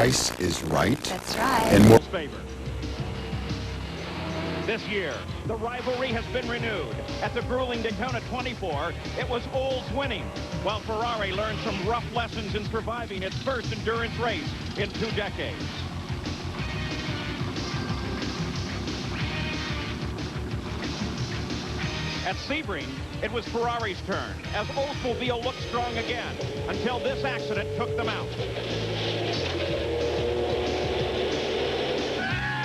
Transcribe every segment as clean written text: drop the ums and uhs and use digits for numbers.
price is right. That's right. And more favor. This year, the rivalry has been renewed. At the grueling Daytona 24, it was Olds winning, while Ferrari learned some rough lessons in surviving its first endurance race in 2 decades. At Sebring, it was Ferrari's turn, as Oldsmobile looked strong again, until this accident took them out.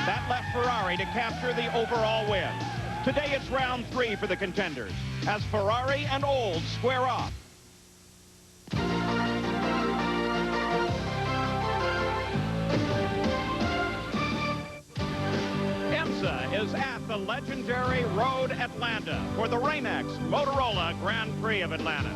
That left Ferrari to capture the overall win. Today it's round 3 for the contenders, as Ferrari and Olds square off. IMSA is at the legendary Road Atlanta for the Rain-X Motorola Grand Prix of Atlanta.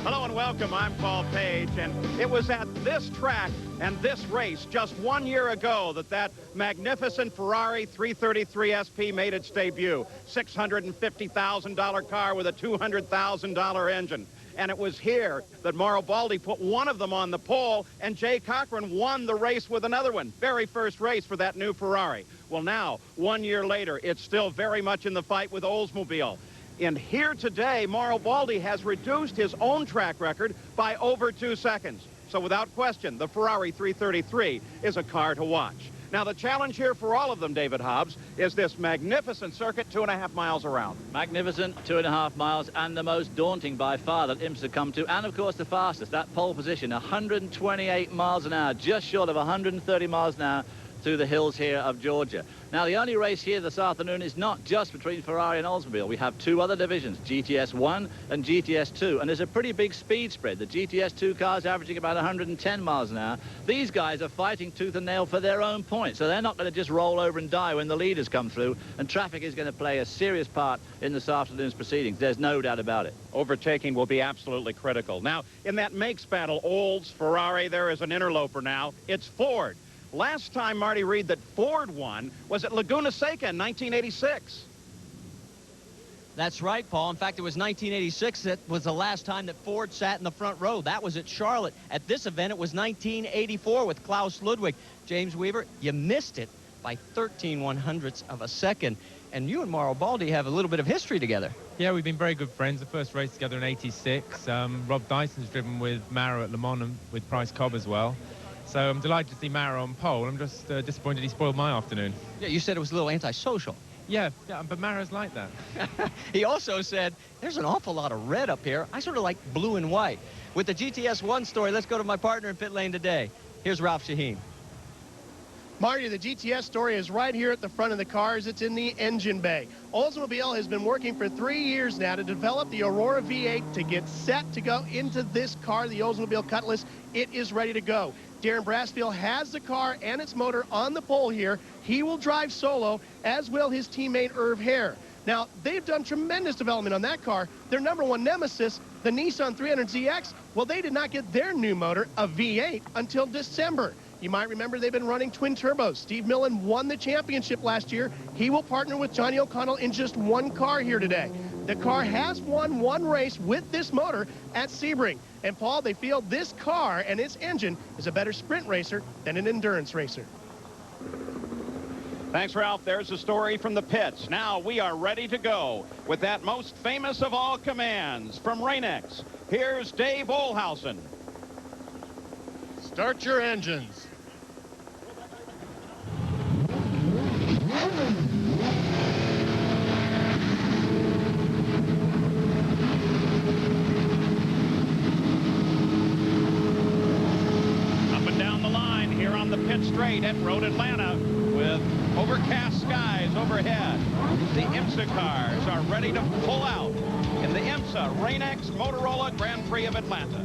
Hello and welcome, I'm Paul Page, and it was at this track and this race just 1 year ago that magnificent Ferrari 333 SP made its debut. $650,000 car with a $200,000 engine. And it was here that Mauro Baldi put one of them on the pole, and Jay Cochran won the race with another one. Very first race for that new Ferrari. Well, now, 1 year later, it's still very much in the fight with Oldsmobile. And here today, Mauro Baldi has reduced his own track record by over 2 seconds. So without question, the Ferrari 333 is a car to watch. Now, the challenge here for all of them, David Hobbs, is this magnificent circuit 2.5 miles around. Magnificent 2.5 miles, and the most daunting by far that IMSA come to, and of course the fastest. That pole position, 128 miles an hour, just short of 130 miles an hour through the hills here of Georgia. Now, the only race here this afternoon is not just between Ferrari and Oldsmobile. We have 2 other divisions, GTS 1 and GTS 2, and there's a pretty big speed spread. The GTS 2 cars averaging about 110 miles an hour. These guys are fighting tooth and nail for their own points, so they're not going to just roll over and die when the leaders come through, and traffic is going to play a serious part in this afternoon's proceedings. There's no doubt about it. Overtaking will be absolutely critical. Now, in that makes battle, Olds, Ferrari, there is an interloper now. It's Ford. Last time, Marty Reed, that Ford won was at Laguna Seca in 1986. That's right, Paul. In fact, it was 1986 that was the last time that Ford sat in the front row. That was at Charlotte. At this event, it was 1984 with Klaus Ludwig. James Weaver, you missed it by 13/100ths of a second. And you and Mauro Baldi have a little bit of history together. Yeah, we've been very good friends. The first race together in '86. Rob Dyson's driven with Mauro at Le Mans and with Price Cobb as well. So I'm delighted to see Mauro on pole. I'm just disappointed he spoiled my afternoon. Yeah, you said it was a little antisocial. Yeah, but Mauro's like that. He also said, there's an awful lot of red up here. I sort of like blue and white. With the GTS 1 story, let's go to my partner in pit lane today. Here's Ralph Shaheen. Marty, the GTS story is right here at the front of the cars. It's in the engine bay. Oldsmobile has been working for 3 years now to develop the Aurora V8 to get set to go into this car, the Oldsmobile Cutlass. It is ready to go. Hoerr and Brassfield has the car and its motor on the pole here. He will drive solo, as will his teammate Irv Darrin. Now, they've done tremendous development on that car. Their #1 nemesis, the Nissan 300ZX, well, they did not get their new motor, a V8, until December. You might remember they've been running twin turbos. Steve Millen won the championship last year. He will partner with Johnny O'Connell in just one car here today. The car has won one race with this motor at Sebring. And Paul, they feel this car and its engine is a better sprint racer than an endurance racer. Thanks, Ralph. There's the story from the pits. Now we are ready to go with that most famous of all commands from Rain-X. Here's Dave Olhausen. Start your engines. Up and down the line here on the pit straight at Road Atlanta with overcast skies overhead. The IMSA cars are ready to pull out in the IMSA Rain-X Motorola Grand Prix of Atlanta.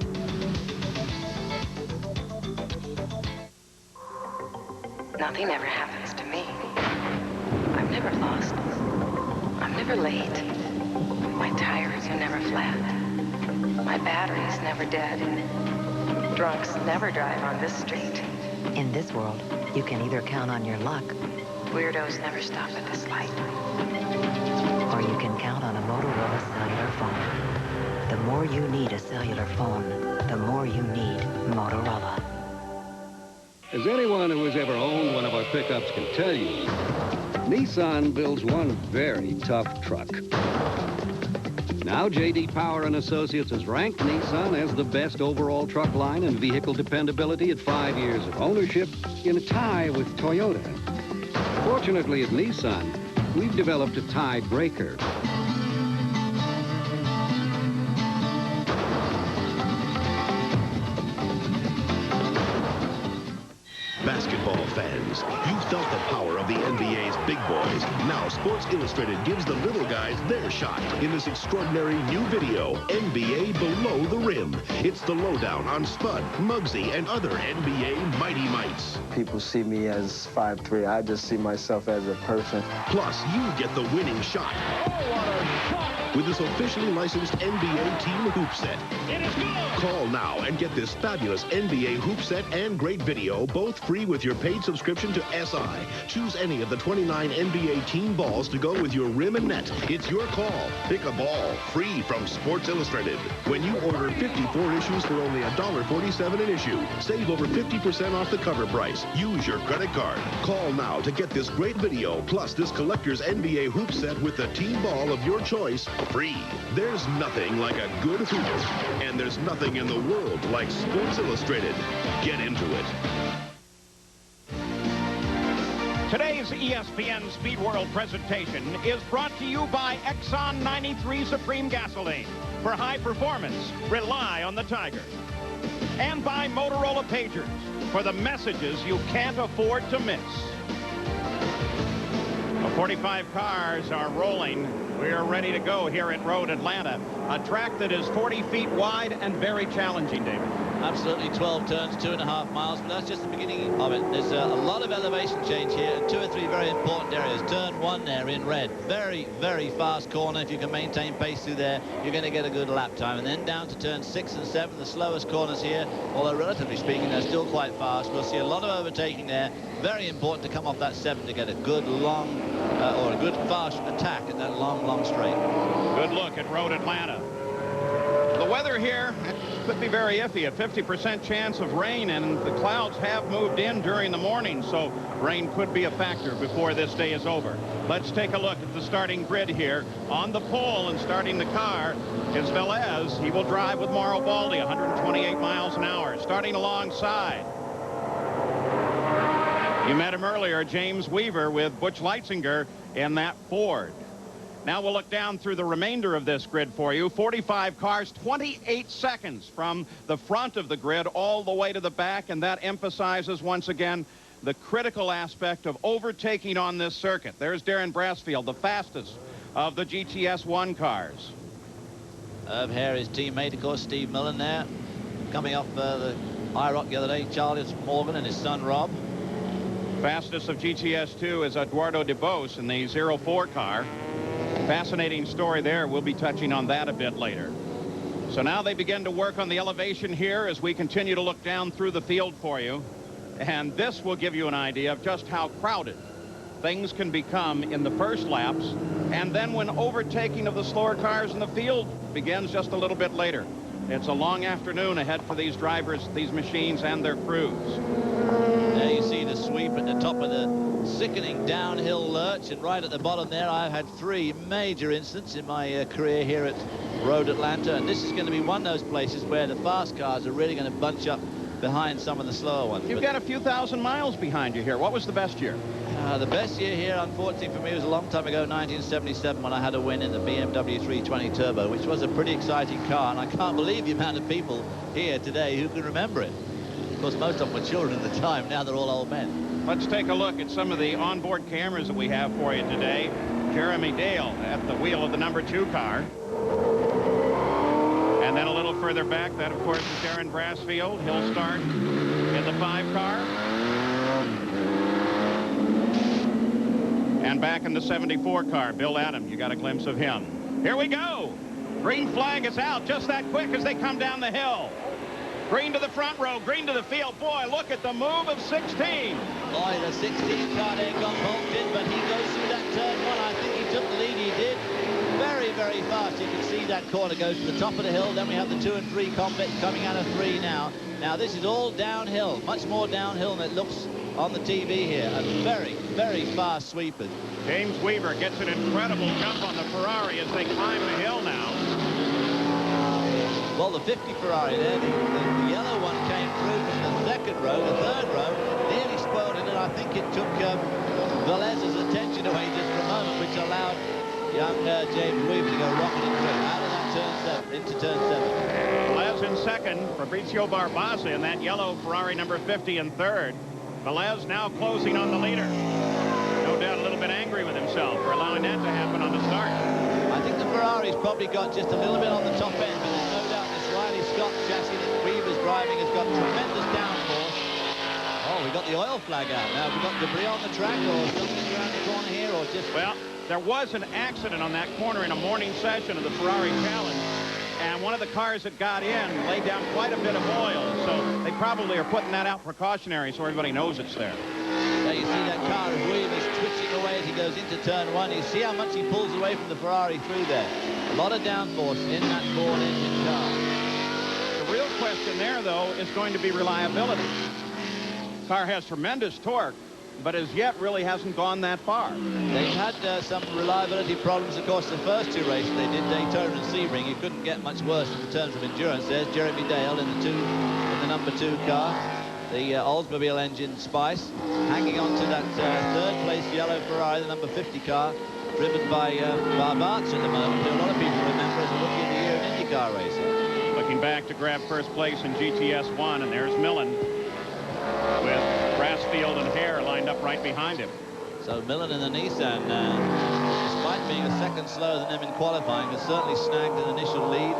Nothing ever happens to me. I'm never lost. I'm never late. My tires are never flat. My battery's never dead. Drunks never drive on this street. In this world, you can either count on your luck, Weirdos never stop at this light. or you can count on a Motorola cellular phone. The more you need a cellular phone, the more you need Motorola. As anyone who has ever owned one of our pickups can tell you, Nissan builds one very tough truck. Now, J.D. Power and Associates has ranked Nissan as the best overall truck line and vehicle dependability at 5 years of ownership in a tie with Toyota. Fortunately, at Nissan, we've developed a tiebreaker. Basketball fans, you've felt the power of the NBA's big boys. Now Sports Illustrated gives the little guys their shot in this extraordinary new video, NBA Below the Rim. It's the lowdown on Spud, Muggsy, and other NBA mighty mites. People see me as 5'3". I just see myself as a person. Plus, you get the winning shot. Oh, what a shot! With this officially licensed NBA team hoop set. It is good! Call now and get this fabulous NBA hoop set and great video, both free with your paid subscription to SI. Choose any of the 29 NBA team balls to go with your rim and net. It's your call. Pick a ball, free from Sports Illustrated. When you order 54 issues for only $1.47 an issue, save over 50% off the cover price. Use your credit card. Call now to get this great video, plus this collector's NBA hoop set with the team ball of your choice, free. There's nothing like a good hoop, and there's nothing in the world like Sports Illustrated. Get into it. Today's ESPN Speed World presentation is brought to you by Exxon 93 Supreme Gasoline. For high performance, rely on the Tiger. And by Motorola Pagers, for the messages you can't afford to miss. The 45 cars are rolling. We are ready to go here at Road Atlanta, a track that is 40 feet wide and very challenging, David. Absolutely, 12 turns, 2.5 miles, but that's just the beginning of it. There's a lot of elevation change here and 2 or 3 very important areas. Turn 1 there in red, very, very fast corner. If you can maintain pace through there, you're going to get a good lap time. And then down to turn 6 and 7, the slowest corners here, although relatively speaking, they're still quite fast. We'll see a lot of overtaking there. Very important to come off that 7 to get a good long, or a good fast attack at that long straight. Good look at Road Atlanta. The weather here could be very iffy. A 50% chance of rain, and the clouds have moved in during the morning, so rain could be a factor before this day is over. Let's take a look at the starting grid here. On the pole and starting the car is Velez. He will drive with Mauro Baldi, 128 miles an hour. Starting alongside, you met him earlier, James Weaver with Butch Leitzinger in that Ford. Now we'll look down through the remainder of this grid for you. 45 cars, 28 seconds from the front of the grid all the way to the back, and that emphasizes once again the critical aspect of overtaking on this circuit. There's Hoerr and Brassfield, the fastest of the GTS1 cars. Irv Darrin, his teammate, of course, Steve Millen there, coming off the IROC the other day, Charles Morgan and his son Rob. Fastest of GTS2 is Eduardo de Bos in the 04 car. Fascinating story there. We'll be touching on that a bit later. So now they begin to work on the elevation here as we continue to look down through the field for you. And this will give you an idea of just how crowded things can become in the first laps, and then when overtaking of the slower cars in the field begins just a little bit later. It's a long afternoon ahead for these drivers, these machines, and their crews. There you see the sweep at the top of the sickening downhill lurch, and right at the bottom there I've had 3 major incidents in my career here at Road Atlanta, and this is going to be one of those places where the fast cars are really going to bunch up behind some of the slower ones. You've got a few thousand miles behind you here. What was the best year? The best year here, unfortunately for me, was a long time ago, 1977, when I had a win in the BMW 320 Turbo, which was a pretty exciting car, and I can't believe the amount of people here today who can remember it. Of course, most of them were children at the time. Now they're all old men. Let's take a look at some of the onboard cameras that we have for you today. Jeremy Dale at the wheel of the number 2 car. And then a little further back, that, of course, is Hoerr and Brassfield. He'll start in the 5 car. And back in the 74 car, Bill Adam. You got a glimpse of him. Here we go. Green flag is out just that quick as they come down the hill. Green to the front row, green to the field. Boy, look at the move of 16. Boy, the 16 car there got bolted, but he goes through that turn 1. I think he took the lead. He did. Very, very fast. You can see that corner goes to the top of the hill. Then we have the 2 and 3 conflict coming out of 3 now. Now, this is all downhill, much more downhill than it looks on the TV here. And very, very fast sweepers. James Weaver gets an incredible jump on the Ferrari as they climb the hill now. Well, the 50 Ferrari there, the yellow one came through from the 2nd row, the 3rd row, nearly spoiled it, and I think it took Velez's attention away just for a moment, which allowed young James Weaver to go rocketing through out of that turn 7 into turn 7. Velez in 2nd, Fabrizio Barbazza in that yellow Ferrari number 50 in 3rd. Velez now closing on the leader. No doubt a little bit angry with himself for allowing that to happen on the start. I think the Ferrari's probably got just a little bit on the top end, but there's no doubt this Riley Scott chassis that Weaver's driving has got tremendous downforce. Oh, we got the oil flag out now. We've got debris on the track or something around the corner here, or just... Well, there was an accident on that corner in a morning session of the Ferrari Challenge, and one of the cars that got in laid down quite a bit of oil, so they probably are putting that out precautionary so everybody knows it's there. There you see that car of Weaver's twitching away as he goes into turn 1. You see how much he pulls away from the Ferrari through there. A lot of downforce in that Ford engine car. The real question there, though, is going to be reliability. Car has tremendous torque, but as yet really hasn't gone that far. They've had some reliability problems, of course, the first 2 races they did, Daytona and Sebring. You couldn't get much worse in terms of endurance. There's Jeremy Dale in the number 2 car. The Oldsmobile engine Spice hanging on to that 3rd place yellow Ferrari, the number 50 car, driven by Barbazza at the moment, who a lot of people remember as a Rookie of the Year in IndyCar racing. Looking back to grab first place in GTS 1, and there's Millen with Brassfield and Hoerr lined up right behind him. So Millen in the Nissan, despite being a second slower than them in qualifying, has certainly snagged an initial lead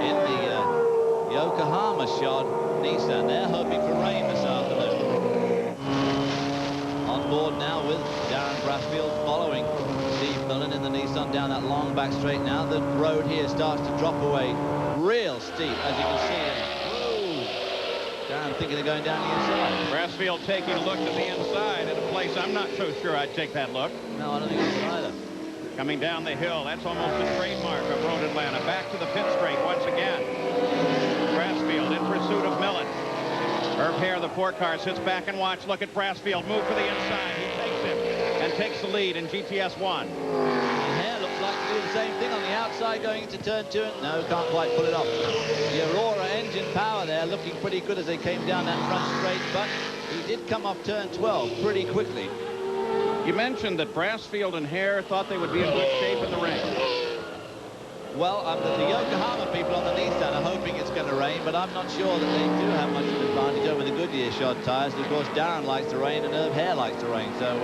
in the Yokohama shod Nissan. They're hoping for rain this afternoon. On board now with Darren Brassfield following Steve Millen in the Nissan down that long back straight now. The road here starts to drop away real steep, as you can see. Darren thinking of going down the inside. Brassfield taking a look to the inside at a place I'm not so sure I'd take that look. No, I don't think it's either. Coming down the hill, that's almost a trademark of Road Atlanta. Back to the pit straight once again. Brassfield in pursuit of Millen. Irv Darrin, the 4 car, sits back and watch. Look at Brassfield move for the inside. He takes him and takes the lead in GTS 1. And Hoerr looks like to do the same thing on the outside going into turn 2. No, can't quite pull it off. The Aurora engine power there looking pretty good as they came down that front straight, but he did come off turn 12 pretty quickly. You mentioned that Brassfield and Hoerr thought they would be in good shape in the rain. Well, the Yokohama people on the Nissan are hoping it's going to rain, but I'm not sure that they do have much of an advantage over the Goodyear shod tyres. And of course, Darren likes the rain and Irv Darrin likes the rain, so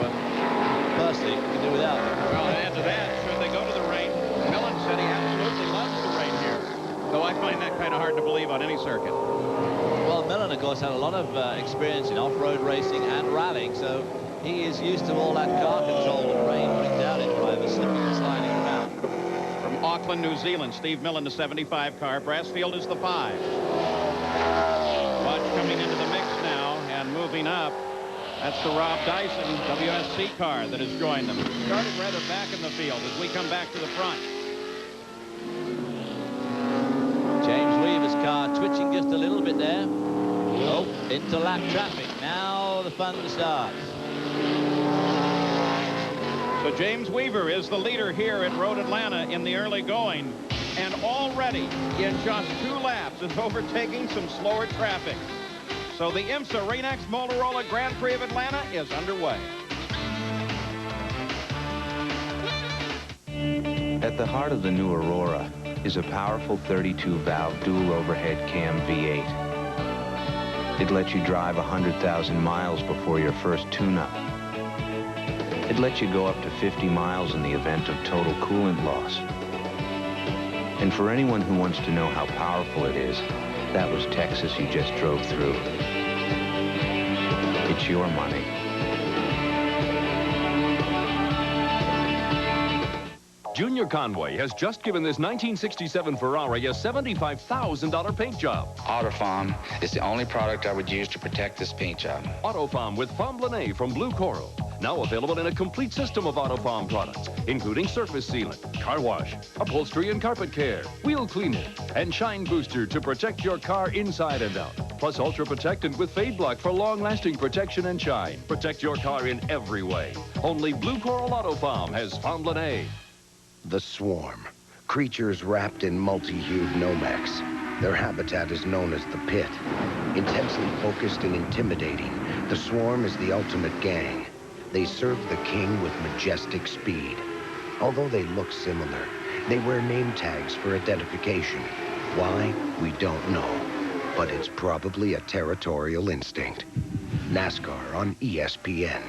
personally, we can do without. Well, and add to that, should they go to the rain, Millen said he absolutely loves the rain here. Though I find that kind of hard to believe on any circuit. Well, Millen, of course, had a lot of experience in off-road racing and rallying, so he is used to all that car control and rain brings out in drivers slipping and sliding around. From Auckland, New Zealand, Steve Millen, the 75 car. Brassfield is the 5. Watch coming into the mix now and moving up. That's the Rob Dyson WSC car that has joined them. Started rather back in the field as we come back to the front. James Weaver's car twitching just a little bit there. Oh, into lap traffic. Now the fun starts. So James Weaver is the leader here at Road Atlanta in the early going, and already in just 2 laps is overtaking some slower traffic. So the IMSA Rain-X Motorola Grand Prix of Atlanta is underway. At the heart of the new Aurora is a powerful 32-valve dual overhead cam V8. It lets you drive 100,000 miles before your first tune-up. It lets you go up to 50 miles in the event of total coolant loss. And for anyone who wants to know how powerful it is, that was Texas you just drove through. It's your money. Junior Conway has just given this 1967 Ferrari a $75,000 paint job. Autofoam is the only product I would use to protect this paint job. Autofoam with Foam Laine from Blue Coral. Now available in a complete system of Auto Palm products, including surface sealant, car wash, upholstery and carpet care, wheel cleaner, and shine booster to protect your car inside and out. Plus Ultra Protectant with Fade Block for long-lasting protection and shine. Protect your car in every way. Only Blue Coral Auto Palm has Fomblin A. The swarm. Creatures wrapped in multi-hued nomex. Their habitat is known as the pit. Intensely focused and intimidating, the swarm is the ultimate gang. They serve the king with majestic speed. Although they look similar, they wear name tags for identification. Why? We don't know. But it's probably a territorial instinct. NASCAR on ESPN.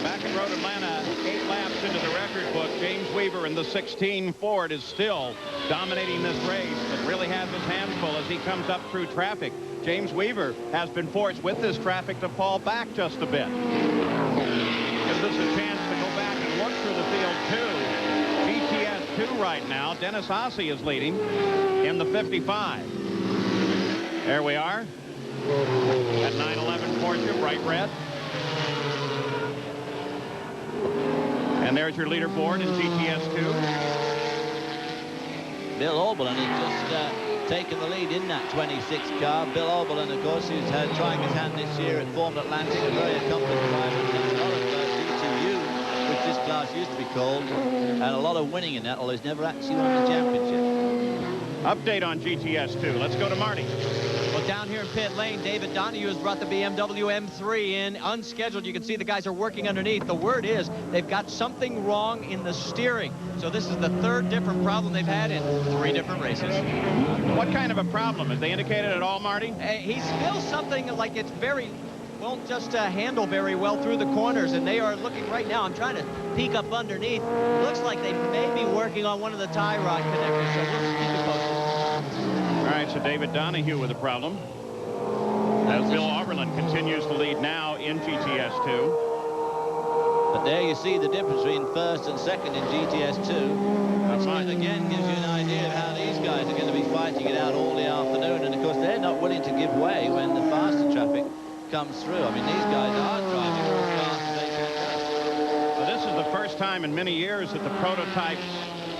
Back in Road Atlanta, 8 laps into the record book, James Weaver in the 16 Ford is still dominating this race, but really has his hands full as he comes up through traffic. James Weaver has been forced with this traffic to fall back just a bit. Gives us a chance to go back and look through the field, too. GTS 2 right now. Dennis Ossie is leading in the 55. There we are. At 911 Porsche, bright red. And there's your leaderboard in GTS 2. Bill Oberlin has just taken the lead in that 26 car. Bill Oberlin, of course, who's trying his hand this year at Formula Atlantic, a very accomplished driver. There's a lot of GTU, which this class used to be called, and a lot of winning in that, although he's never actually won the championship. Update on GTS 2. Let's go to Marty. Well, down here in pit lane, David Donahue has brought the BMW M3 in unscheduled. You can see the guys are working underneath. The word is they've got something wrong in the steering. So this is the third different problem they've had in 3 different races. What kind of a problem? Have they indicated at all, Marty? He feels something like it's won't just handle very well through the corners, and they are looking right now. I'm trying to peek up underneath. Looks like they may be working on one of the tie rod connectors, so we'll keep it posted. All right, so David Donahue with a problem. As Bill Oberlin continues to lead now in GTS 2. But there you see the difference between first and second in GTS 2. Which again gives you an idea of how these guys are going to be fighting it out all the afternoon. And of course, they're not willing to give way when the faster traffic comes through. I mean, these guys are driving as fast as they can go. Well, this is the first time in many years that the prototypes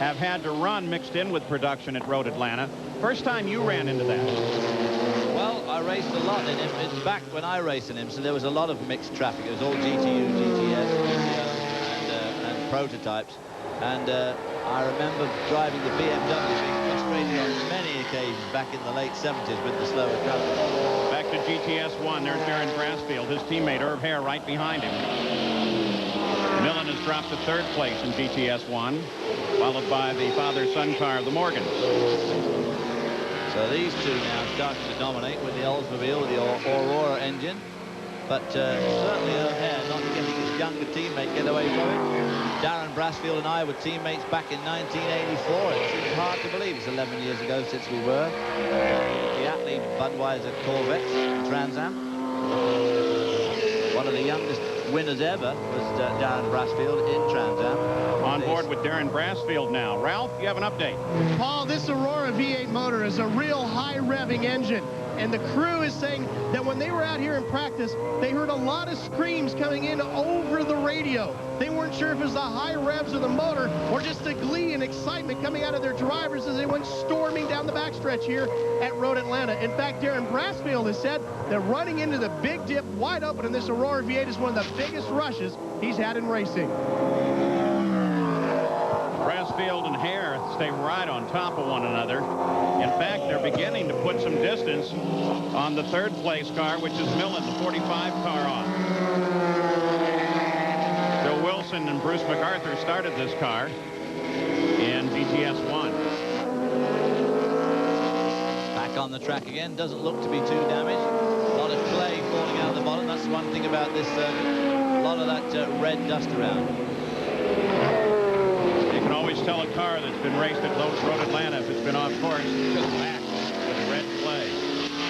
have had to run mixed in with production at Road Atlanta. First time you ran into that? Well, I raced a lot in IMSA. Back when I raced in IMSA, there was a lot of mixed traffic. It was all GTU, GTS, and prototypes. And I remember driving the BMW, being frustrated on many occasions back in the late 70s with the slower traffic. Back to GTS 1. There's Hoerr and Brassfield. His teammate Irv Darrin right behind him. Millen has dropped to 3rd place in GTS 1, followed by the father-son car of the Morgans. So these two now starting to dominate with the Oldsmobile, the Aurora engine. But certainly Hoerr not letting his younger teammate get away from it. Darren Brassfield and I were teammates back in 1984. It seems hard to believe it's 11 years ago since we were. The Atlee Budweiser Corvettes, Trans Am. One of the youngest winners ever was Darren Brassfield in Trans Am. On board with Darren Brassfield now. Ralph, you have an update. Paul, this Aurora V8 motor is a real high-revving engine. And the crew is saying that when they were out here in practice, they heard a lot of screams coming in over the radio. They weren't sure if it was the high revs of the motor or just the glee and excitement coming out of their drivers as they went storming down the backstretch here at Road Atlanta. In fact, Darren Brassfield has said that running into the big dip wide open in this Aurora V8 is one of the biggest rushes he's had in racing. Brassfield and Hoerr stay right on top of one another. In fact, they're beginning to put some distance on the 3rd place car, which is Millen, the 45 car on. Joe Wilson and Bruce MacArthur started this car in GTS 1. Back on the track again, doesn't look to be too damaged. A lot of clay falling out of the bottom. That's one thing about this circuit. A lot of that red dust around. Always tell a car that's been raced at Road Atlanta if it's been off course, just back with red clay.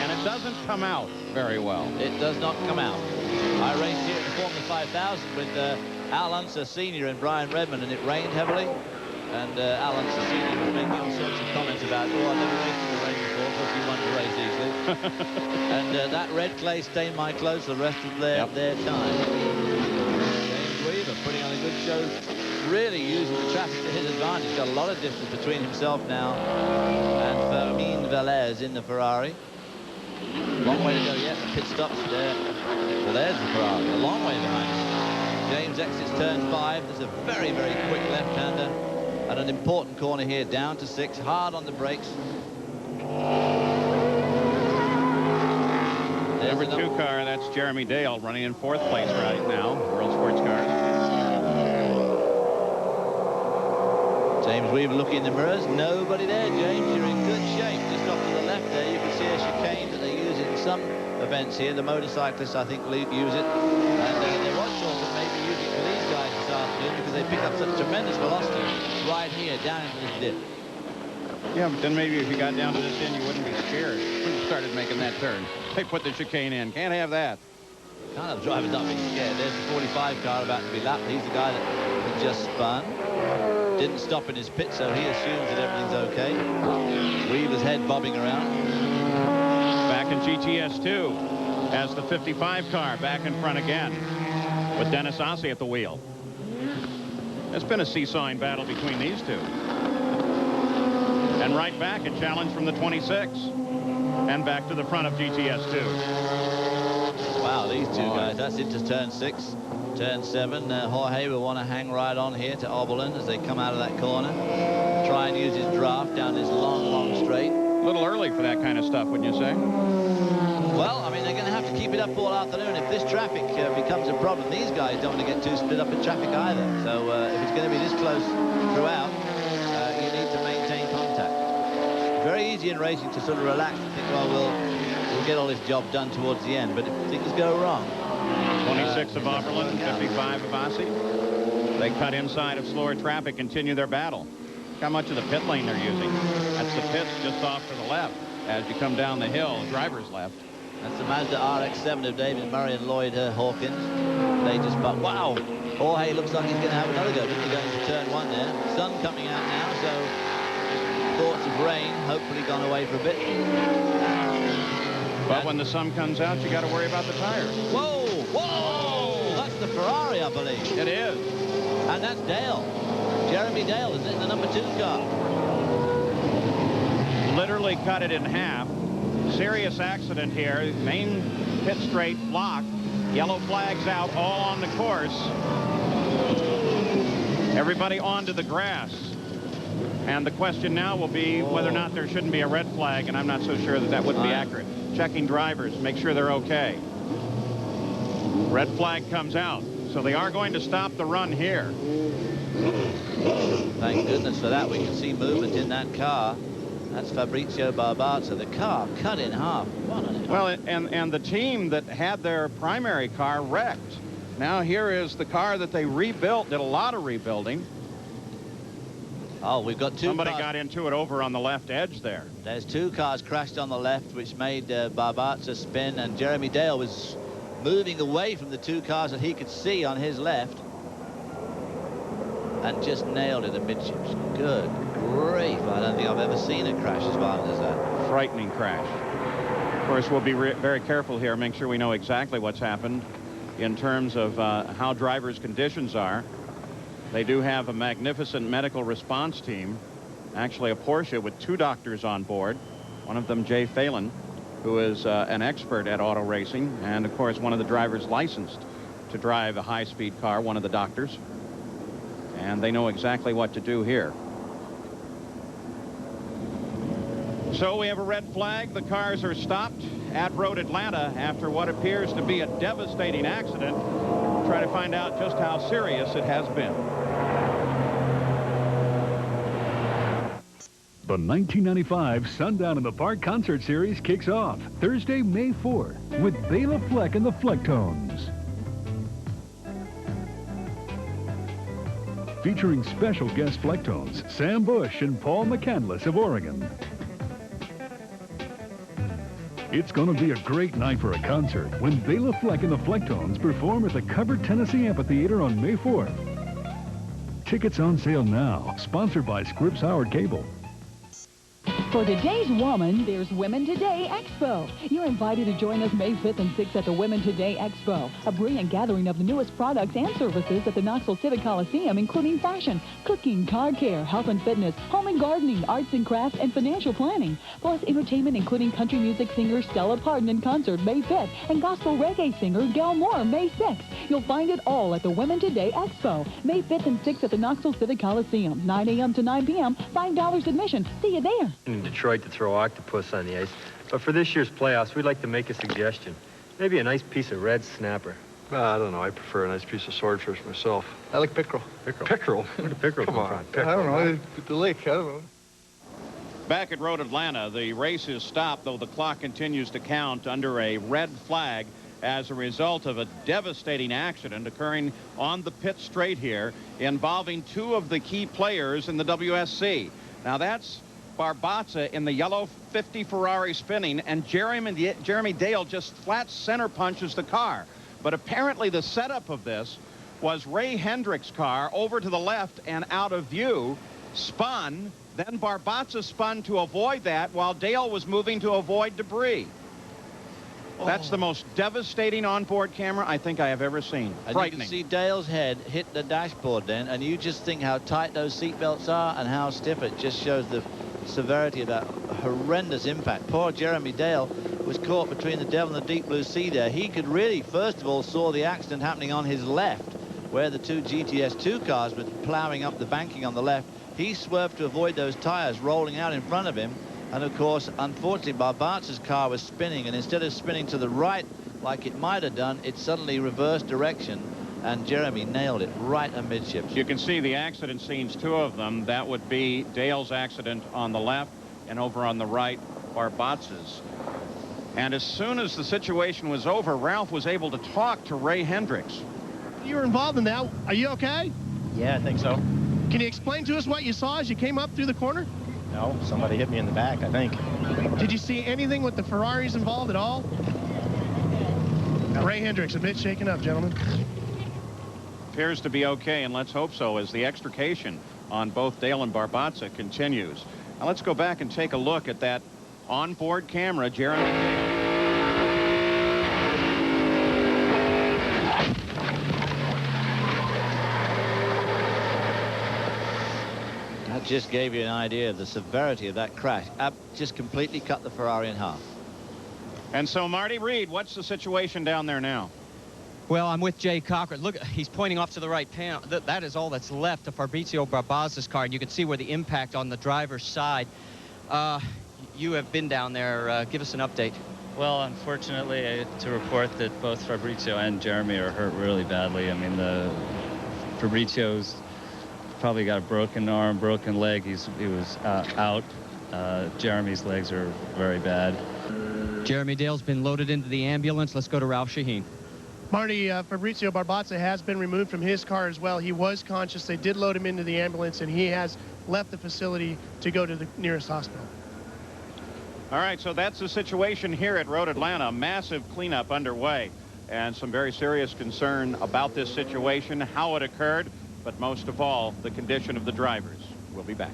And it doesn't come out very well. It does not come out. I raced here at the Formula 5000 with Al Unser Sr. and Brian Redmond, and it rained heavily. And Al Unser Sr. was making all sorts of comments about, oh, I've never raced in the rain before, because he wanted to race easily. And that red clay stained my clothes for the rest of their time. James Weaver putting on a good show, really using the traffic to his advantage. Got a lot of distance between himself now and Velez in the Ferrari. Long way to go yet. The pit stops there. Well, there's the Ferrari, a long way behind him. James exits turn 5. There's a very, very quick left-hander at an important corner here, down to 6, hard on the brakes. Number 2 car, that's Jeremy Dale, running in 4th place right now, World Sports Cars. James Weaver looking in the mirrors. Nobody there, James. You're in good shape. Just off to the left there, you can see a chicane that they use in some events here. The motorcyclists, I think, use it. And there was talk of maybe using it for these guys this afternoon because they pick up such tremendous velocity right here, down into this dip. Yeah, but then maybe if you got down to this end, you wouldn't be scared. When you started making that turn. They put the chicane in. Can't have that. Kind of driver's not being scared. There's the 45 car about to be lapped. He's the guy that just spun. Didn't stop in his pit, so he assumes that everything's okay. Weaver's head bobbing around. Back in GTS 2 as the 55 car back in front again with Dennis Ossie at the wheel. It's been a seesawing battle between these two. And right back, a challenge from the 26 and back to the front of GTS 2. Wow, these two guys, that's into turn 6. Turn 7, Hoerr will want to hang right on here to Oberlin as they come out of that corner. Try and use his draft down this long, long straight. A little early for that kind of stuff, wouldn't you say? Well, I mean, they're going to have to keep it up all afternoon. If this traffic becomes a problem, these guys don't want to get too split up in traffic either. So if it's going to be this close throughout, you need to maintain contact. Very easy in racing to sort of relax and think, well, we'll get all this job done towards the end. But if things go wrong, 26 of Oberlin, 55 of Ossie. They cut inside of slower traffic, continue their battle. Look how much of the pit lane they're using. That's the pits just off to the left as you come down the hill, driver's left. That's the Mazda RX-7 of David Murray and Lloyd Hawkins. They just, but wow, Hoerr looks like he's going to have another go. Didn't he go into turn 1 there? Sun coming out now, so thoughts of rain hopefully gone away for a bit. But when the sun comes out, you got to worry about the tires. Whoa, whoa! That's the Ferrari, I believe. It is. And that's Dale. Jeremy Dale is in the number 2 car. Literally cut it in half. Serious accident here. Main pit straight blocked. Yellow flags out all on the course. Everybody onto the grass. And the question now will be whether or not there shouldn't be a red flag, and I'm not so sure that that wouldn't be accurate. Checking drivers, make sure they're okay. Red flag comes out, so they are going to stop the run here. Thank goodness for that. We can see movement in that car. That's Fabrizio Barbazza. The car cut in half. Well, and the team that had their primary car wrecked. Now here is the car that they rebuilt, did a lot of rebuilding. Oh, we've got 2 Somebody cars. got into it over on the left edge there. There's 2 cars crashed on the left, which made Barbazza spin, and Jeremy Dale was moving away from the 2 cars that he could see on his left and just nailed it amidships. Good grief. I don't think I've ever seen a crash as violent as that. Frightening crash. Of course, we'll be very careful here, make sure we know exactly what's happened in terms of how drivers' conditions are. They do have a magnificent medical response team, actually a Porsche with 2 doctors on board. One of them, Jay Phelan, who is an expert at auto racing, and of course one of the drivers licensed to drive a high-speed car, one of the doctors. And they know exactly what to do here. So we have a red flag. The cars are stopped at Road Atlanta after what appears to be a devastating accident. Try to find out just how serious it has been. The 1995 Sundown in the Park concert series kicks off Thursday, May 4th with Bela Fleck and the Flecktones. Featuring special guest Flecktones, Sam Bush and Paul McCandless of Oregon. It's going to be a great night for a concert when Bela Fleck and the Flecktones perform at the Covered Tennessee Amphitheater on May 4th. Tickets on sale now, sponsored by Scripps Howard Cable. For today's woman, there's Women Today Expo. You're invited to join us May 5th and 6th at the Women Today Expo, a brilliant gathering of the newest products and services at the Knoxville Civic Coliseum, including fashion, cooking, car care, health and fitness, home and gardening, arts and crafts, and financial planning. Plus entertainment, including country music singer Stella Parton in concert May 5th and gospel reggae singer Gail Moore May 6th. You'll find it all at the Women Today Expo, May 5th and 6th at the Knoxville Civic Coliseum, 9 a.m. to 9 p.m., $5 admission. See you there. In Detroit to throw octopus on the ice, but for this year's playoffs, we'd like to make a suggestion. Maybe a nice piece of red snapper. I don't know. I prefer a nice piece of swordfish myself. I like pickerel. Pickerel? Where did pickerel come from? I don't know. The lake. I don't know. Back at Road Atlanta, the race is stopped, though the clock continues to count under a red flag as a result of a devastating accident occurring on the pit straight here involving two of the key players in the WSC. Now that's Barbazza in the yellow 50 Ferrari spinning, and Jeremy Dale just flat center punches the car. But apparently the setup of this was Ray Hendrick's car over to the left and out of view, spun, then Barbazza spun to avoid that while Dale was moving to avoid debris. That's the most devastating onboard camera I think I have ever seen. And you can see Dale's head hit the dashboard then, and you just think how tight those seat belts are and how stiff. It just shows the severity of that horrendous impact. Poor Jeremy Dale was caught between the devil and the deep blue sea there. He could really, first of all, saw the accident happening on his left, where the two GTS2 cars were plowing up the banking on the left. He swerved to avoid those tires rolling out in front of him. And of course, unfortunately, Barbazza's car was spinning, and instead of spinning to the right like it might have done, it suddenly reversed direction, and Jeremy nailed it right amidships. You can see the accident scenes, two of them. That would be Dale's accident on the left, and over on the right, Barbazza's. And as soon as the situation was over, Ralph was able to talk to Ray Hendricks. You were involved in that. Are you okay? Yeah, I think so. Can you explain to us what you saw as you came up through the corner? No, somebody hit me in the back, I think. Did you see anything with the Ferraris involved at all? No. Ray Hendricks, a bit shaken up, gentlemen. Appears to be okay, and let's hope so, as the extrication on both Dale and Barbazza continues. Now let's go back and take a look at that onboard camera. Jeremy. That just gave you an idea of the severity of that crash. Just completely cut the Ferrari in half. And so, Marty Reed, what's the situation down there now? Well, I'm with Jay Cochran. Look, he's pointing off to the right panel. That is all that's left of Fabrizio Barbazza's car, and you can see where the impact on the driver's side. You have been down there. Give us an update. Well, unfortunately, to report that both Fabrizio and Jeremy are hurt really badly. I mean, Fabrizio's probably got a broken arm, broken leg. He was out. Jeremy's legs are very bad. Jeremy Dale's been loaded into the ambulance. Let's go to Ralph Shaheen. Marty, Fabrizio Barbazza has been removed from his car as well. He was conscious. They did load him into the ambulance, and he has left the facility to go to the nearest hospital. All right, so that's the situation here at Road Atlanta. Massive cleanup underway, and some very serious concern about this situation, how it occurred, but most of all, the condition of the drivers. We'll be back.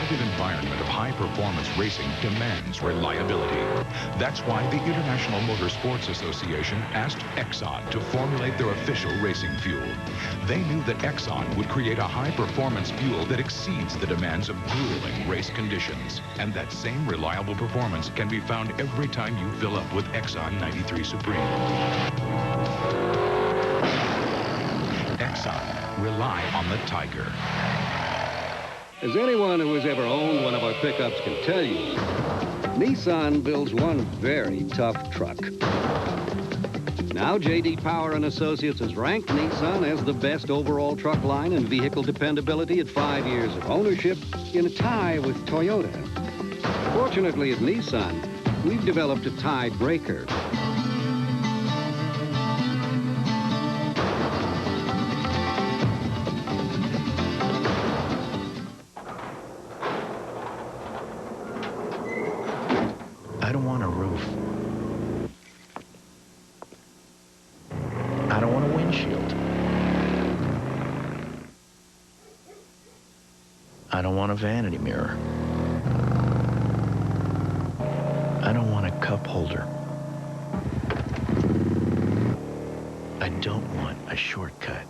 The environment of high-performance racing demands reliability. That's why the International Motorsports Association asked Exxon to formulate their official racing fuel. They knew that Exxon would create a high-performance fuel that exceeds the demands of grueling race conditions. And that same reliable performance can be found every time you fill up with Exxon 93 Supreme. Exxon, rely on the Tiger. As anyone who has ever owned one of our pickups can tell you, Nissan builds one very tough truck. Now, J.D. Power and Associates has ranked Nissan as the best overall truck line in vehicle dependability at 5 years of ownership in a tie with Toyota. Fortunately, at Nissan, we've developed a tiebreaker. I don't want a roof. windshield. I don't want a vanity mirror. I don't want a cup holder. I don't want a shortcut.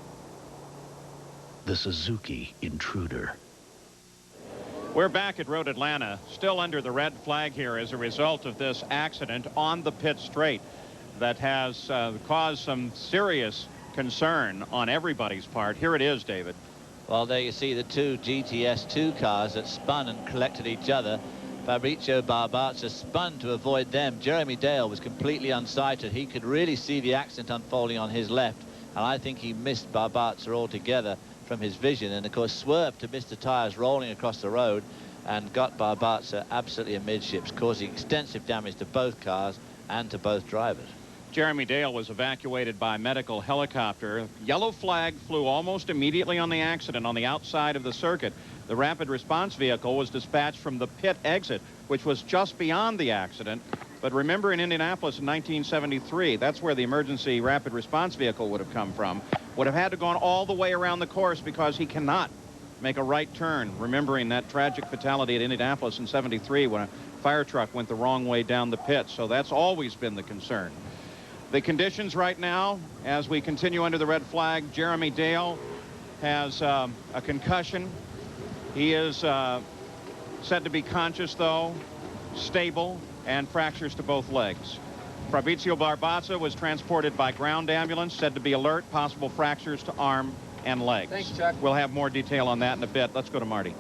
The Suzuki Intruder. We're back at Road Atlanta, still under the red flag here as a result of this accident on the pit straight that has caused some serious concern on everybody's part. Here it is, David. Well, there you see the two GTS2 cars that spun and collected each other. Fabrizio Barbazza spun to avoid them. Jeremy Dale was completely unsighted. He could really see the accident unfolding on his left, and I think he missed Barbazza altogether from his vision, and of course swerved to miss the tires rolling across the road and got Barbazza absolutely amidships, causing extensive damage to both cars and to both drivers. Jeremy Dale was evacuated by medical helicopter. Yellow flag flew almost immediately on the accident on the outside of the circuit. The rapid response vehicle was dispatched from the pit exit, which was just beyond the accident. But remember, in Indianapolis in 1973, that's where the emergency rapid response vehicle would have come from. Would have had to gone all the way around the course because he cannot make a right turn, remembering that tragic fatality at Indianapolis in 73 when a fire truck went the wrong way down the pit. So that's always been the concern. The conditions right now, as we continue under the red flag, Jeremy Dale has a concussion. He is said to be conscious, though, stable, and fractures to both legs. Fabrizio Barbazza was transported by ground ambulance, said to be alert, possible fractures to arm and legs. Thanks, Chuck. We'll have more detail on that in a bit. Let's go to Marty.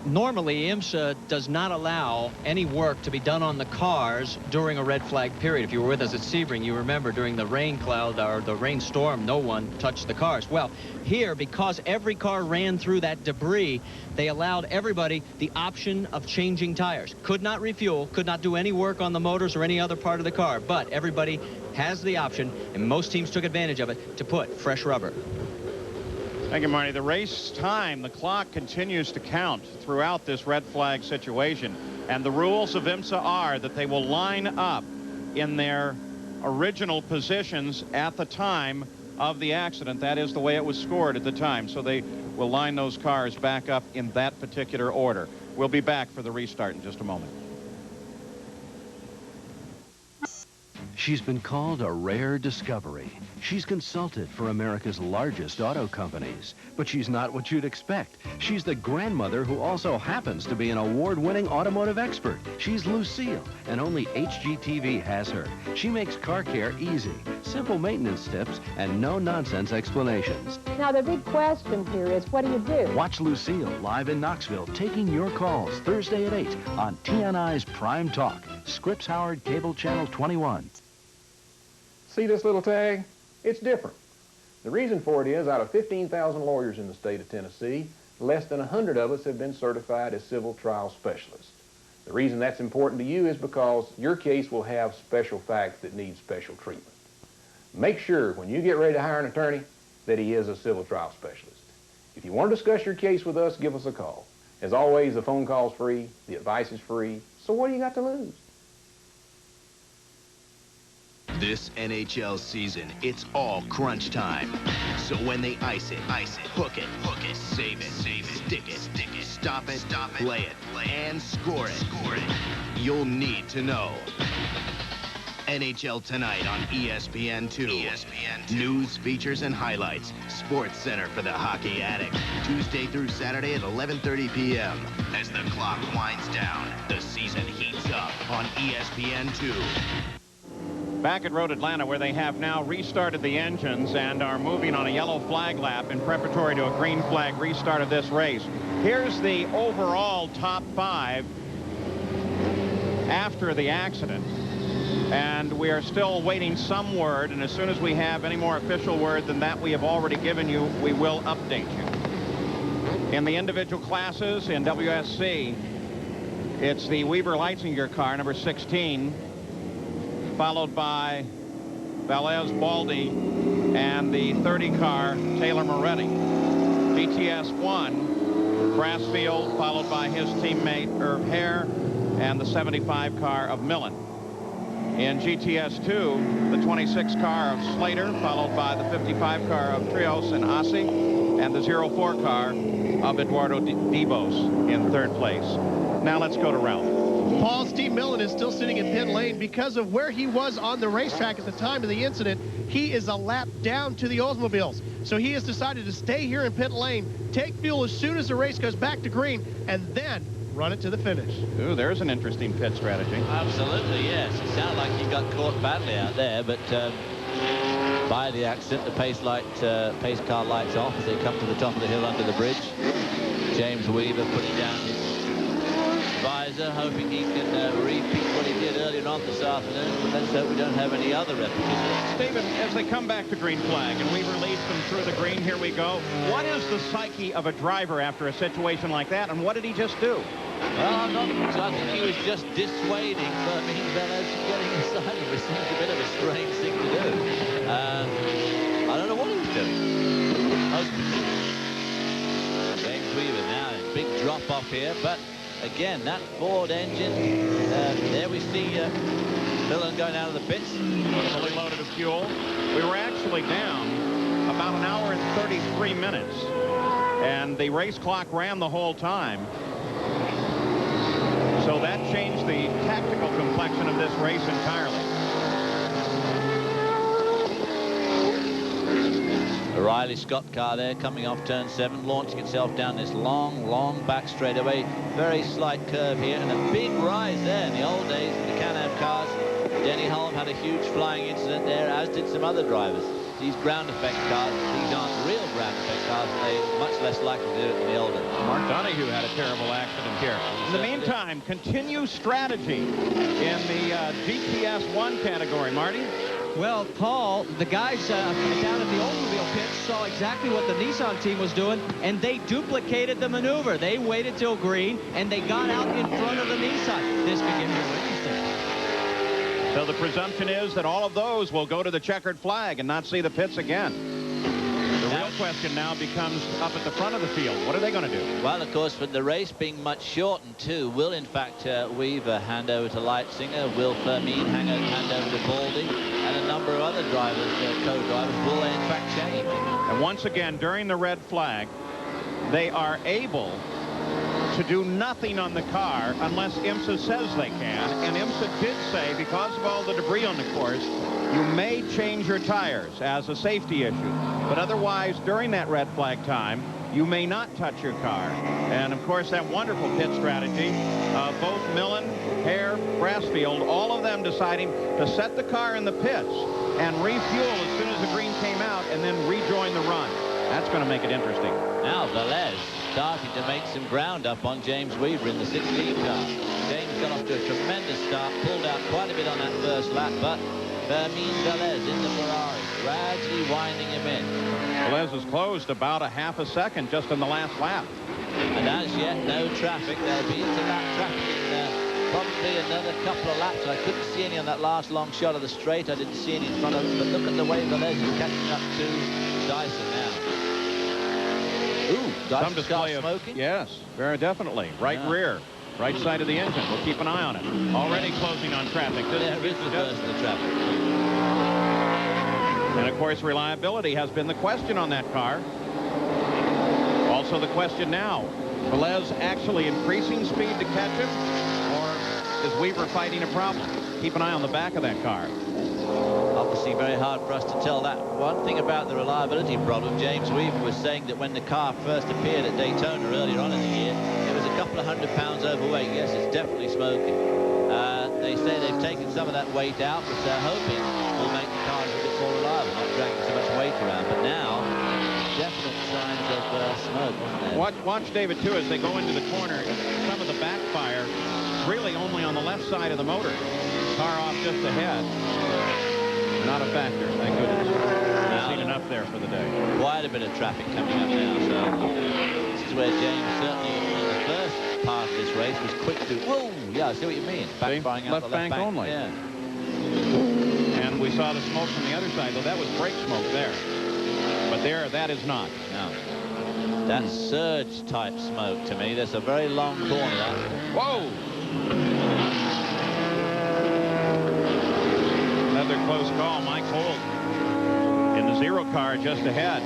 Normally, IMSA does not allow any work to be done on the cars during a red flag period. If you were with us at Sebring, you remember during the rain cloud or the rainstorm, no one touched the cars. Well, here, because every car ran through that debris, they allowed everybody the option of changing tires. Could not refuel, could not do any work on the motors or any other part of the car, but everybody has the option, and most teams took advantage of it, to put fresh rubber. Thank you, Marty. The race time, the clock continues to count throughout this red flag situation. And the rules of IMSA are that they will line up in their original positions at the time of the accident. That is the way it was scored at the time. So they will line those cars back up in that particular order. We'll be back for the restart in just a moment. She's been called a rare discovery. She's consulted for America's largest auto companies, but she's not what you'd expect. She's the grandmother who also happens to be an award-winning automotive expert. She's Lucille, and only HGTV has her. She makes car care easy, simple maintenance tips, and no-nonsense explanations. Now, the big question here is, what do you do? Watch Lucille live in Knoxville, taking your calls Thursday at 8 on TNI's Prime Talk, Scripps Howard Cable Channel 21. See this little tag? It's different. The reason for it is, out of 15,000 lawyers in the state of Tennessee, less than 100 of us have been certified as civil trial specialists. The reason that's important to you is because your case will have special facts that need special treatment. Make sure when you get ready to hire an attorney that he is a civil trial specialist. If you want to discuss your case with us, give us a call. As always, the phone call's free, the advice is free, so what do you got to lose? This NHL season, it's all crunch time. So when they ice it, hook it, save it, stick it, stop it, play it, and score it, you'll need to know. NHL Tonight on ESPN2. News, features, and highlights. Sports Center for the hockey addict. Tuesday through Saturday at 11:30 p.m. As the clock winds down, the season heats up on ESPN2. Back at Road Atlanta, where they have now restarted the engines and are moving on a yellow flag lap in preparatory to a green flag restart of this race. Here's the overall top 5 after the accident. And we are still waiting some word, and as soon as we have any more official word than that we have already given you, we will update you. In the individual classes in WSC, it's the Weaver-Leitzinger car, number 16, followed by Velez, Baldy, and the 30 car, Taylor Moretti. GTS 1, Brassfield, followed by his teammate, Irv Haerr, and the 75 car of Millen. In GTS2, the 26 car of Slater, followed by the 55 car of Trios and Ossie, and the 04 car of Eduardo Dibos in third place. Now let's go to Ralph. Paul, Steve Millen is still sitting in pit lane because of where he was on the racetrack at the time of the incident. He is a lap down to the Oldsmobiles. So he has decided to stay here in pit lane, take fuel as soon as the race goes back to green, and then run it to the finish. Ooh, there's an interesting pit strategy. Absolutely, yes. It sounded like he got caught badly out there, but by the accident, the pace car lights off as they come to the top of the hill under the bridge. James Weaver putting down his visor, hoping he can repeat what he did earlier on this afternoon, but let's hope we don't have any other repetitions. Stephen, as they come back to green flag and we release them through the green, here we go. What is the psyche of a driver after a situation like that, and what did he just do? Well, I'm not sure. I think he was just dissuading Velez from getting inside him, which seems a bit of a strange thing to do. I don't know what he was doing. James Weaver now, a big drop off here, but again, that Ford engine, there we see Millen going out of the pits. Fully loaded of fuel. We were actually down about an hour and 33 minutes, and the race clock ran the whole time. So that changed the tactical complexion of this race entirely. The Riley Scott car there coming off turn 7, launching itself down this long back straightaway. Very slight curve here and a big rise there. In the old days, in the Can-Am cars, Denny Hulme had a huge flying incident there, as did some other drivers. These ground effect cars, these aren't real ground effect cars, and they're much less likely to do it than the older. Mark Donahue had a terrible accident here. In the meantime, continue strategy in the GTS 1 category. Marty? Well, Paul, the guys down at the Oldsmobile pit saw exactly what the Nissan team was doing, and they duplicated the maneuver. They waited till green, and they got out in front of the Nissan. This could get real interesting. So the presumption is that all of those will go to the checkered flag and not see the pits again. The real question now becomes up at the front of the field. What are they going to do? Well, of course, with the race being much shortened, too, will, in fact, Weaver hand over to Leitzinger, will Fermin hand over to Baldy, and a number of other drivers, co-drivers, will, in fact, change. And once again, during the red flag, they are able to do nothing on the car unless IMSA says they can. And IMSA did say, because of all the debris on the course, you may change your tires as a safety issue. But otherwise, during that red flag time, you may not touch your car. And, of course, that wonderful pit strategy of both Millen, Hoerr, Brassfield, all of them deciding to set the car in the pits and refuel as soon as the green came out and then rejoin the run. That's going to make it interesting. Now, Velez starting to make some ground up on James Weaver in the 16 car. James got off to a tremendous start, pulled out quite a bit on that first lap, but Fermin Velez in the Ferrari, gradually winding him in. Velez has closed about a half a second just in the last lap. And as yet, no traffic. There'll be into-lap traffic in probably another couple of laps. I couldn't see any on that last long shot of the straight. I didn't see any in front of him, but look at the way Velez is catching up to Dyson now. Ooh, Dyson's car smoking? Yes, very definitely. Right rear, right side of the engine. We'll keep an eye on it. Already closing on traffic. There is the first of the traffic. And, of course, reliability has been the question on that car. Also the question now, Velez actually increasing speed to catch him, or is Weaver fighting a problem? Keep an eye on the back of that car. Obviously very hard for us to tell that. One thing about the reliability problem, James Weaver was saying that when the car first appeared at Daytona earlier on in the year, it was a couple of £100 overweight. Yes, it's definitely smoking. They say they've taken some of that weight out, which they're hoping will make the cars a bit more reliable, not dragging so much weight around. But now, definite signs of smoke, wasn't there? Watch David, too, as they go into the corner. Some of the backfire really only on the left side of the motor. Car off just ahead. Not a factor, thank goodness. We've seen enough there for the day. Quite a bit of traffic coming up now, so this is where James certainly in the first part of this race was quick to, whoa, yeah, I see what you mean. Backfiring out left bank only. Yeah. And we saw the smoke from the other side, though that was brake smoke there. But there, that is not. No. That's surge type smoke to me. There's a very long corner. Whoa! Another close call. Mike Holt in the 0 car just ahead.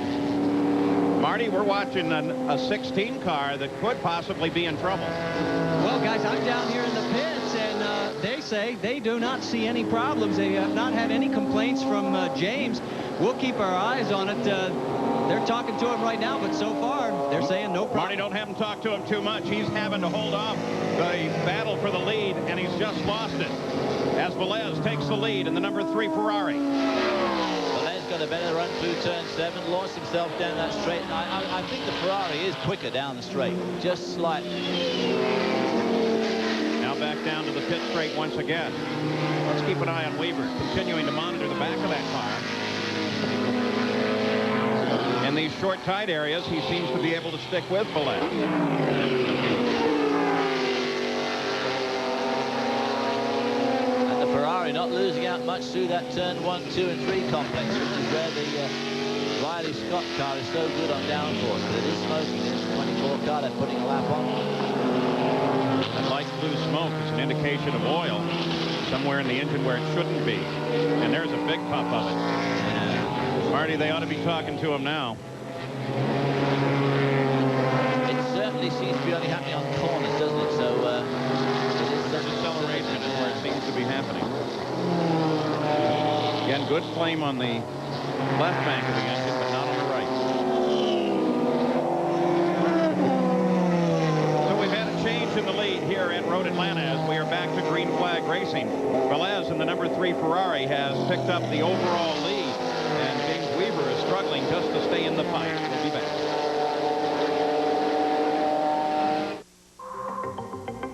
Marty, we're watching a 16 car that could possibly be in trouble. Well, guys, I'm down here in the pits, and they say they do not see any problems. They have not had any complaints from James. We'll keep our eyes on it. They're talking to him right now, but so far, they're saying no problem. Marty, don't have him talk to him too much. He's having to hold off the battle for the lead, and he's just lost it. As Velez takes the lead in the number 3 Ferrari. Velez got a better run through turn 7, launched himself down that straight. And I think the Ferrari is quicker down the straight, just slightly. Now back down to the pit straight once again. Let's keep an eye on Weaver, continuing to monitor the back of that car. In these short tight areas, he seems to be able to stick with Velez. Not losing out much through that turn 1, 2, and 3 complex, which is where the Riley Scott car is so good on downforce, but it is smoking. It's the 24 car they're putting a lap on. That light blue smoke is an indication of oil somewhere in the engine where it shouldn't be. And there's a big puff of it. Yeah. Marty, they ought to be talking to him now. It certainly seems to be only happening on corners, doesn't it? So there's acceleration is where it seems to be happening. Again, good flame on the left bank of the engine, but not on the right. So we've had a change in the lead here at Road Atlanta as we are back to green flag racing. Velez in the number 3 Ferrari has picked up the overall lead, and James Weaver is struggling just to stay in the fight. We'll be back.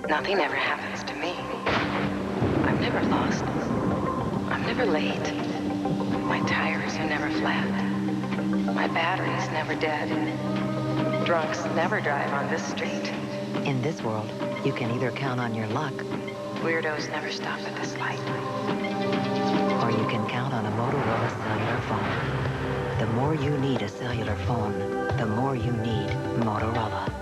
Nothing ever happens to me. I'm never lost. I'm never late. My tires are never flat. My battery's never dead. Drunks never drive on this street. In this world, you can either count on your luck, Weirdos never stop at this light. or you can count on a Motorola cellular phone. The more you need a cellular phone, the more you need Motorola.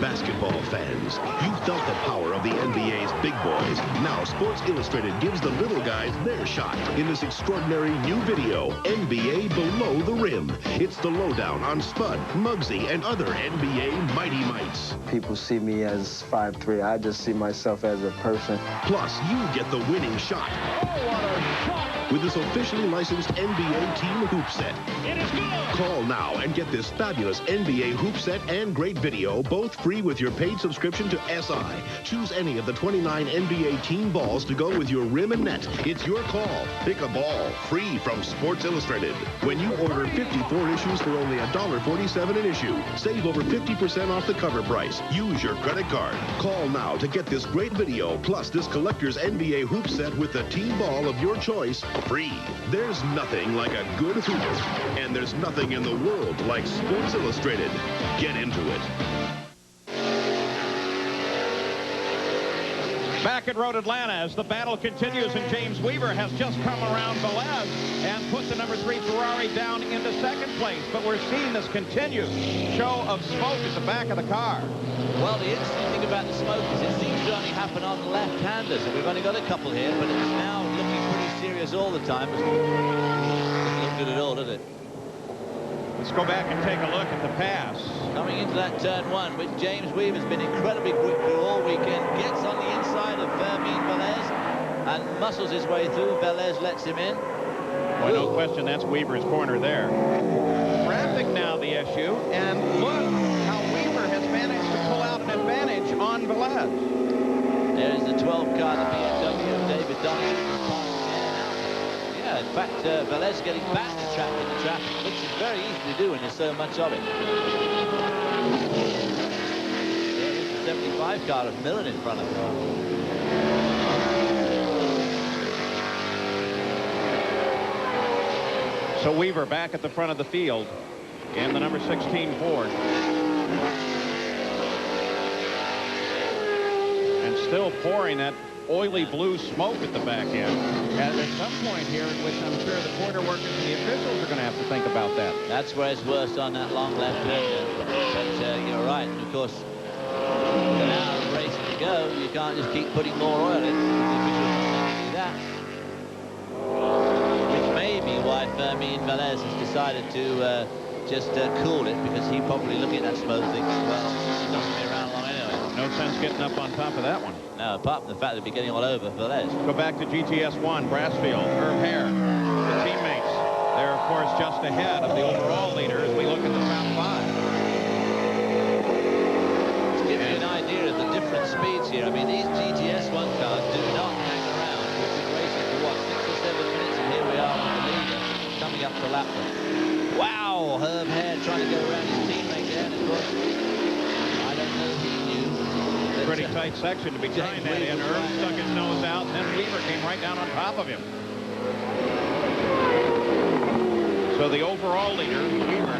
Basketball fans, you felt the power of the NBA's big boys. Now Sports Illustrated gives the little guys their shot in this extraordinary new video, NBA Below the Rim. It's the lowdown on Spud, Muggsy, and other NBA Mighty Mites. People see me as 5'3". I just see myself as a person. Plus, you get the winning shot. Oh, what a shot! With this officially licensed NBA team hoop set. It is good! Call now and get this fabulous NBA hoop set and great video, both free with your paid subscription to SI. Choose any of the 29 NBA team balls to go with your rim and net. It's your call. Pick a ball, free from Sports Illustrated. When you order 54 issues for only $1.47 an issue, save over 50% off the cover price. Use your credit card. Call now to get this great video, plus this collector's NBA hoop set with the team ball of your choice, free. There's nothing like a good hoop, and there's nothing in the world like Sports Illustrated. Get into it. Back at Road Atlanta as the battle continues, and James Weaver has just come around Velez and put the number 3 Ferrari down into second place. But we're seeing this continued show of smoke at the back of the car. Well, the interesting thing about the smoke is it seems to only happen on the left-handers, and we've only got a couple here, but it's now looking pretty serious all the time. It doesn't look good at all, does it? Let's go back and take a look at the pass. Coming into that turn 1, which James Weaver's been incredibly quick through all weekend, gets on the inside of Velez and muscles his way through. Velez lets him in. Well, no question, that's Weaver's corner there. Traffic now the issue, and look how Weaver has managed to pull out an advantage on Velez. There is the 12 car, the BMW of David Donaldson. Yeah, in fact, Velez getting back to track in the traffic, which is very easy to do when there's so much of it. There is the 75 car of Millen in front of him. So Weaver back at the front of the field in the number 16 Ford. And still pouring that oily blue smoke at the back end. At some point here in which I'm sure the corner workers and the officials are going to have to think about that. That's where it's worse on that long left turn. But you're right. And of course, with an hour of racing to go, you can't just keep putting more oil in. The officials don't let you do that. Velez has decided to just cool it, because he probably looking at that smoke thinks, well, it doesn't be around long anyway. No sense getting up on top of that one. No, apart from the fact that it'd be getting all over Velez. Go back to GTS1, Brassfield, Irv Darrin, the teammates. They're, of course, just ahead of the overall leader as we look at the top 5. To give you an idea of the different speeds here, I mean, these GTS1 cars do not hang around. We've been racing for, what, 6 or 7 minutes, and here we are with the leader coming up to lap them. Wow, Herb Darrin trying to go around his teammate there, and of course, I don't know if he knew. Pretty tight section to be trying that in. Irv stuck his nose out, and then Weaver came right down on top of him. So the overall leader, Weaver,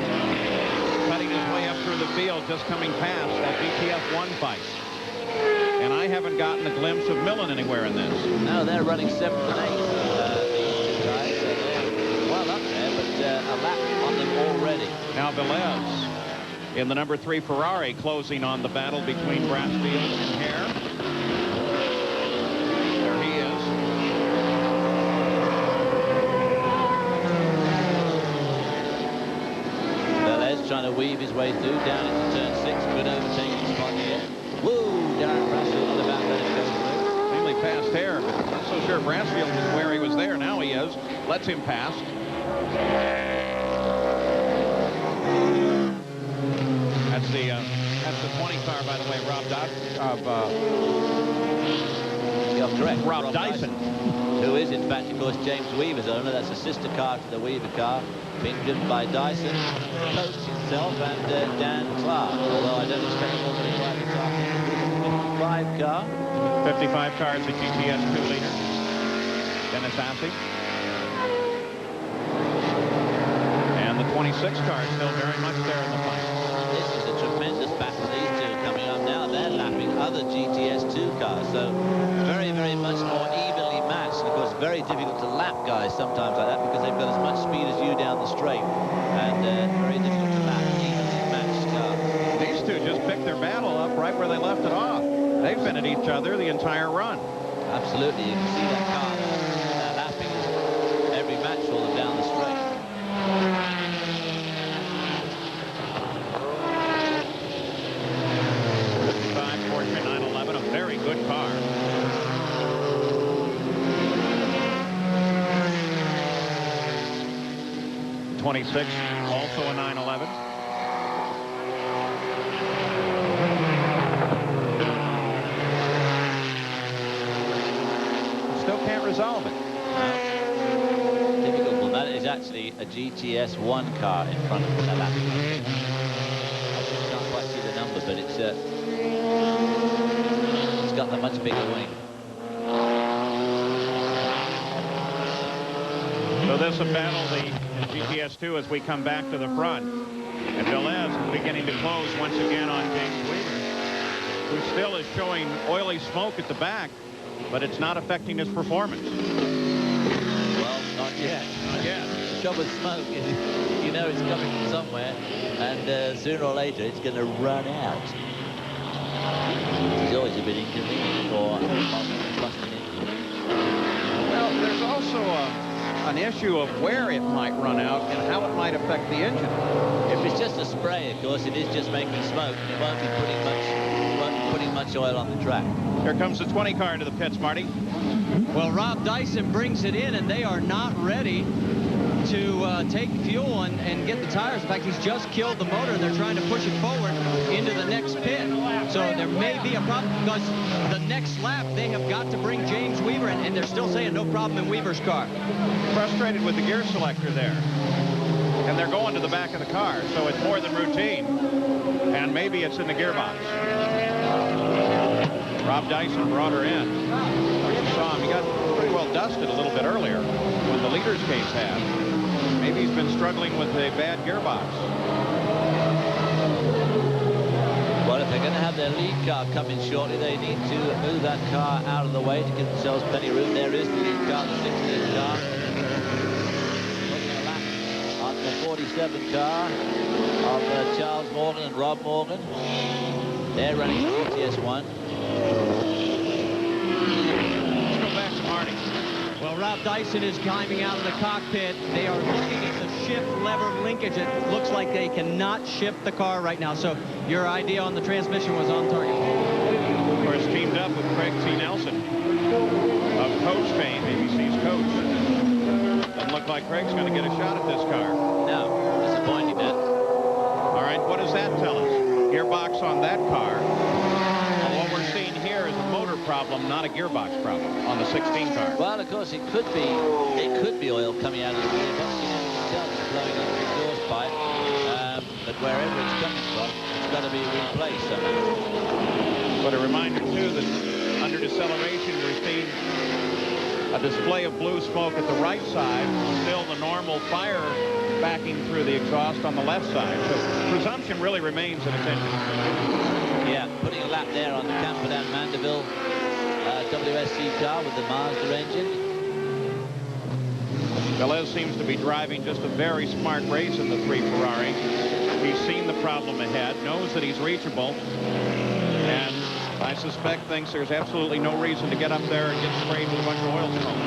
cutting his way up through the field, just coming past that GTS1 fight. And I haven't gotten a glimpse of Millen anywhere in this. No, they're running 7th and 8th. These guys, they're well up there, but a lap on them already. Now Velez in the number 3 Ferrari, closing on the battle between Brassfield and Hoerr. There he is. Velez trying to weave his way through down into turn 6. Good overtaking spot here. Woo! Darren Brassfield on the back, let him go through. Mainly past Hoerr, but I'm not so sure Brassfield was where he was there. Now he is. Lets him pass. That's the 20 car, by the way, Rob Dyson. Who is, in fact, of course, James Weaver's owner. That's a sister car to the Weaver car, being driven by Dyson, Coach himself, and Dan Clark. Although I don't expect him to drive the car. 55 car. 55 car is the GTS2 leader, Dennis Assey. And the 26 car is still very much there in the fight. This is a tremendous battle. These two are coming up now. They're lapping other GTS2 cars. So very, very much more evenly matched. And of course, very difficult to lap guys sometimes like that, because they've got as much speed as you down the straight. And very difficult to lap evenly matched cars. These two just picked their battle up right where they left it off. They've been at each other the entire run. Absolutely. You can see that car lapping every match for them down the straight. Porsche 911, a very good car. '26, also a 911. Still can't resolve it. Difficult. Well, that is actually a GTS1 car in front of the lap. I just can't quite see the number, but it's got the much bigger wing. So this will battle the GTS2 as we come back to the front. And Velez is beginning to close once again on James Weaver, who still is showing oily smoke at the back, but it's not affecting his performance. Well, not yet. Not yet. The trouble with smoke is, you know it's coming from somewhere, and sooner or later it's going to run out. It's always a bit inconvenient for combustion engine. Well, there's also an issue of where it might run out and how it might affect the engine. If it's just a spray, of course, it is just making smoke, and it won't be putting much oil on the track. Here comes the 20 car into the pits, Marty. Well, Rob Dyson brings it in, and they are not ready to take fuel and get the tires. In fact, he's just killed the motor, and they're trying to push it forward into the next pit. So there may be a problem, because the next lap they have got to bring James Weaver in, and they're still saying no problem in Weaver's car. Frustrated with the gear selector there. And they're going to the back of the car, so it's more than routine. And maybe it's in the gearbox. Rob Dyson brought her in. You saw him, he got pretty well dusted a little bit earlier when the leader's case had. Maybe he's been struggling with a bad gearbox. Well, if they're going to have their lead car come in shortly, they need to move that car out of the way to give themselves plenty of room. There is the lead car, the 16 car. Looking at a lap on the 47 car of Charles Morgan and Rob Morgan. They're running the GTS1. Let's go back to Marty. Well, Ralph Dyson is climbing out of the cockpit. They are looking at the shift lever linkage. It looks like they cannot shift the car right now. So your idea on the transmission was on target. Of course, teamed up with Craig T. Nelson of Coach fame, ABC's Coach. Doesn't look like Craig's going to get a shot at this car. No, disappointing that. All right, what does that tell us? Gearbox on that car. And what we're seeing here is a motor problem, not a gearbox problem on the 16 car. Well, of course, it could be oil coming out of the gearbox. You know, you can tell it's blowing into the exhaust pipe. But wherever it's coming from, it's got to be replaced somehow. But a reminder, too, that under deceleration, we're seeing a display of blue smoke at the right side, still the normal fire backing through the exhaust on the left side. So presumption really remains in its engine. Yeah, putting a lap there on the Camperdown Mandeville WSC car with the Mazda engine. Velez seems to be driving just a very smart race in the 3 Ferrari. He's seen the problem ahead, knows that he's reachable, and I suspect thinks there's absolutely no reason to get up there and get sprayed with a bunch of oil smoke.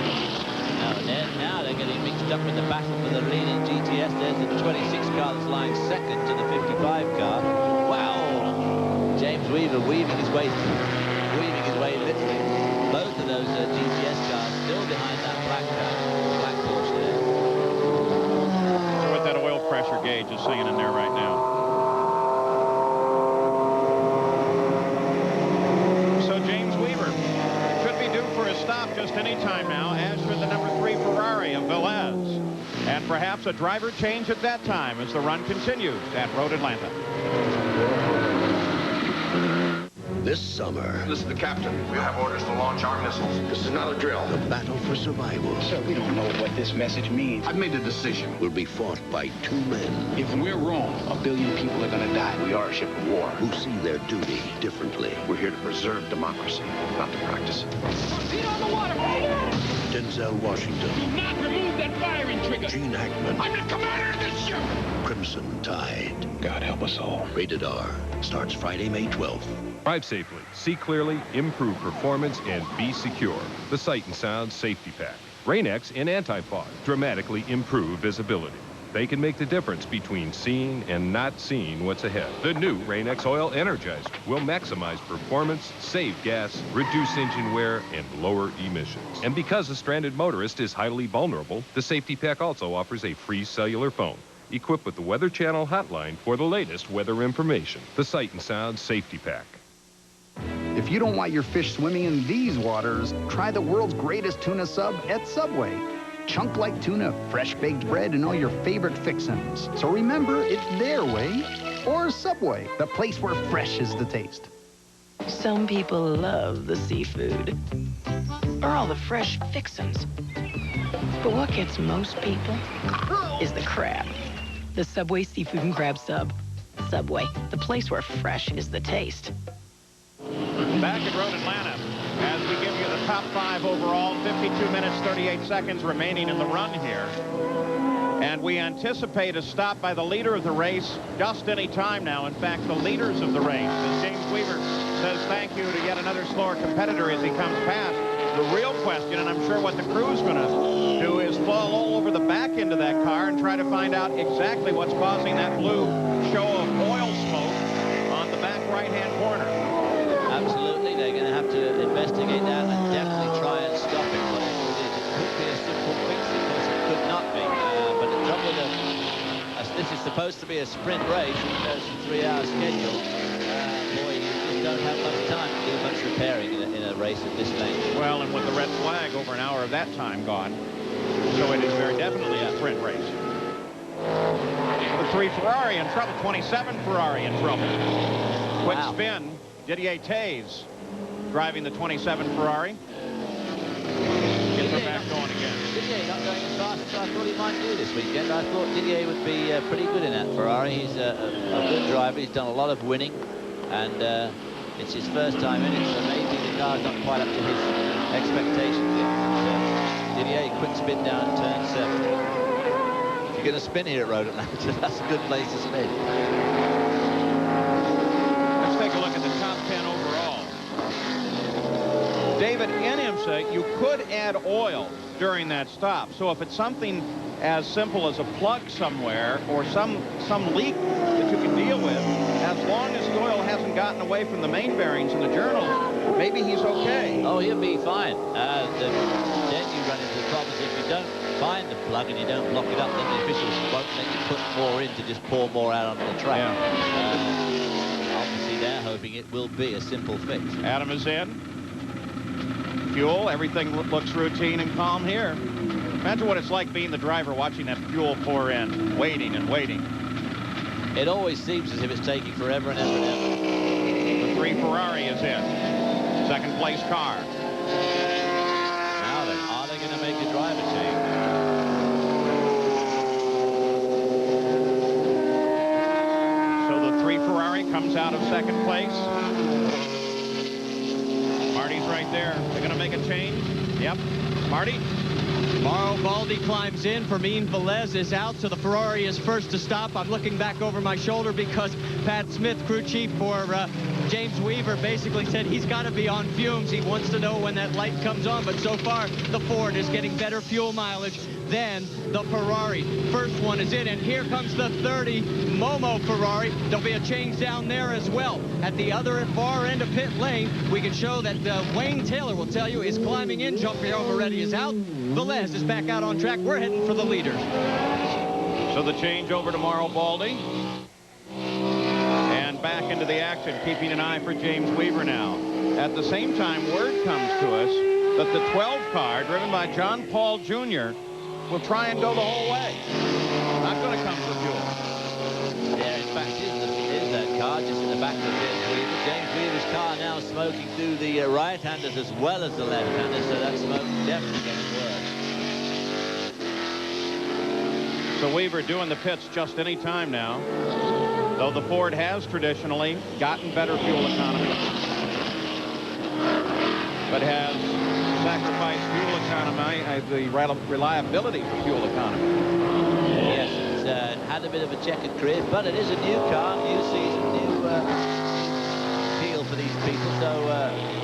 Now they're getting mixed up in the battle for the lead in GTS. There's the 26 car that's lying second to the 55 car. Wow! James Weaver weaving his way literally. Both of those GTS cars still behind that black Porsche there. So what that oil pressure gauge is saying in there right now. So James Weaver should be due for a stop just any time now, as should the number 3 Ferrari of Velez. And perhaps a driver change at that time as the run continues at Road Atlanta. This summer, This is the captain. We have orders to launch our missiles. this is not a drill. The battle for survival Sir, we don't know what this message means. I've made a decision. will be fought by 2 men If we're wrong, 1 billion people are going to die. We are a ship of war. who see their duty differently. We're here to preserve democracy, not to practice it. Feet on the water! Denzel Washington, Do not remove that firing trigger! Gene Hackman, I'm the commander of this ship! Crimson Tide. God help us all. Rated R. Starts Friday, May 12th. Drive safely, see clearly, improve performance, and be secure. The Sight and Sound Safety Pack. Rain-X in anti-fog dramatically improve visibility. They can make the difference between seeing and not seeing what's ahead. The new Rain-X Oil Energizer will maximize performance, save gas, reduce engine wear, and lower emissions. And because a stranded motorist is highly vulnerable, the Safety Pack also offers a free cellular phone, equipped with the Weather Channel hotline for the latest weather information. The Sight and Sound Safety Pack. If you don't want your fish swimming in these waters, try the world's greatest tuna sub at Subway. Chunk-like tuna, fresh baked bread, and all your favorite fixins. So remember, it's their way or Subway, the place where fresh is the taste. Some people love the seafood, or all the fresh fixins. But what gets most people is the crab. The Subway Seafood and Crab Sub. Subway, the place where fresh is the taste. Back at Road Atlanta, as we give you the top 5 overall, 52 minutes, 38 seconds remaining in the run here. And we anticipate a stop by the leader of the race just any time now. In fact, the leaders of the race, as James Weaver says thank you to yet another slower competitor as he comes past. The real question, and I'm sure what the crew's going to do, is fall all over the back end of that car and try to find out exactly what's causing that blue show of oil smoke on the back right-hand corner. Absolutely, they're going to have to investigate that and definitely try and stop it. Whatever it is, it could be a simple fix, of course it could not be. But the trouble with as this is supposed to be a sprint race, even though it's a 3-hour schedule, boy, you just don't have much time to do much repairing in a race at this length. Well, and with the red flag, over an hour of that time gone, so it is very definitely a sprint race. The 3 Ferrari in trouble, 27 Ferrari in trouble. Quick spin. Didier Taze driving the 27 Ferrari. Gets her back going again. Didier not going as fast as I thought he might do this weekend. I thought Didier would be pretty good in that Ferrari. He's a good driver. He's done a lot of winning, and it's his first time in it, so maybe the car's not quite up to his expectations yet. Didier, quick spin down turn 7. If you're going to spin here at Road Atlanta, that's a good place to spin. Take a look at the top 10 overall. David, in IMSA, you could add oil during that stop. So if it's something as simple as a plug somewhere or some leak that you can deal with, as long as the oil hasn't gotten away from the main bearings in the journal, maybe he's okay. Oh, he'll be fine. Then you run into the problems if you don't find the plug and you don't lock it up, then the officials won't let you put more in to just pour more out onto the track. Obviously, they're hoping it will be a simple fix. Adam is in. Fuel, everything looks routine and calm here. Imagine what it's like being the driver watching that fuel pour in, waiting and waiting. It always seems as if it's taking forever and ever and ever. The 3 Ferrari is in. Second place car. Now then, are they going to make a driver change? So the 3 Ferrari comes out of second place. Marty's right there. They're going to make a change. Yep. Marty. Mauro Baldi climbs in. Fermin Velez is out, so the Ferrari is first to stop. I'm looking back over my shoulder because Pat Smith, crew chief for James Weaver, basically said he's got to be on fumes. He wants to know when that light comes on, but so far the Ford is getting better fuel mileage than the Ferrari. First one is in, and here comes the 30 Momo Ferrari. There'll be a change down there as well. At the other far end of pit lane, we can show that Wayne Taylor will tell you is climbing in. Jean-Pierre Moretti is out. Velez is back out on track. We're heading for the leaders. So the change over to Mauro Baldi. And back into the action, keeping an eye for James Weaver now. At the same time, word comes to us that the 12 car, driven by John Paul Jr., will try and go the whole way. Not going to come for fuel. Yeah, in fact, is that car just in the back of James Weaver. James Weaver's car now smoking through the right-handers as well as the left-handers, so that smoke definitely getting worse. So Weaver doing the pits just any time now, though the Ford has traditionally gotten better fuel economy, but has sacrificed fuel economy, the reliability for fuel economy. Yes, it's had a bit of a checkered career, but it is a new car, new season, new appeal for these people. So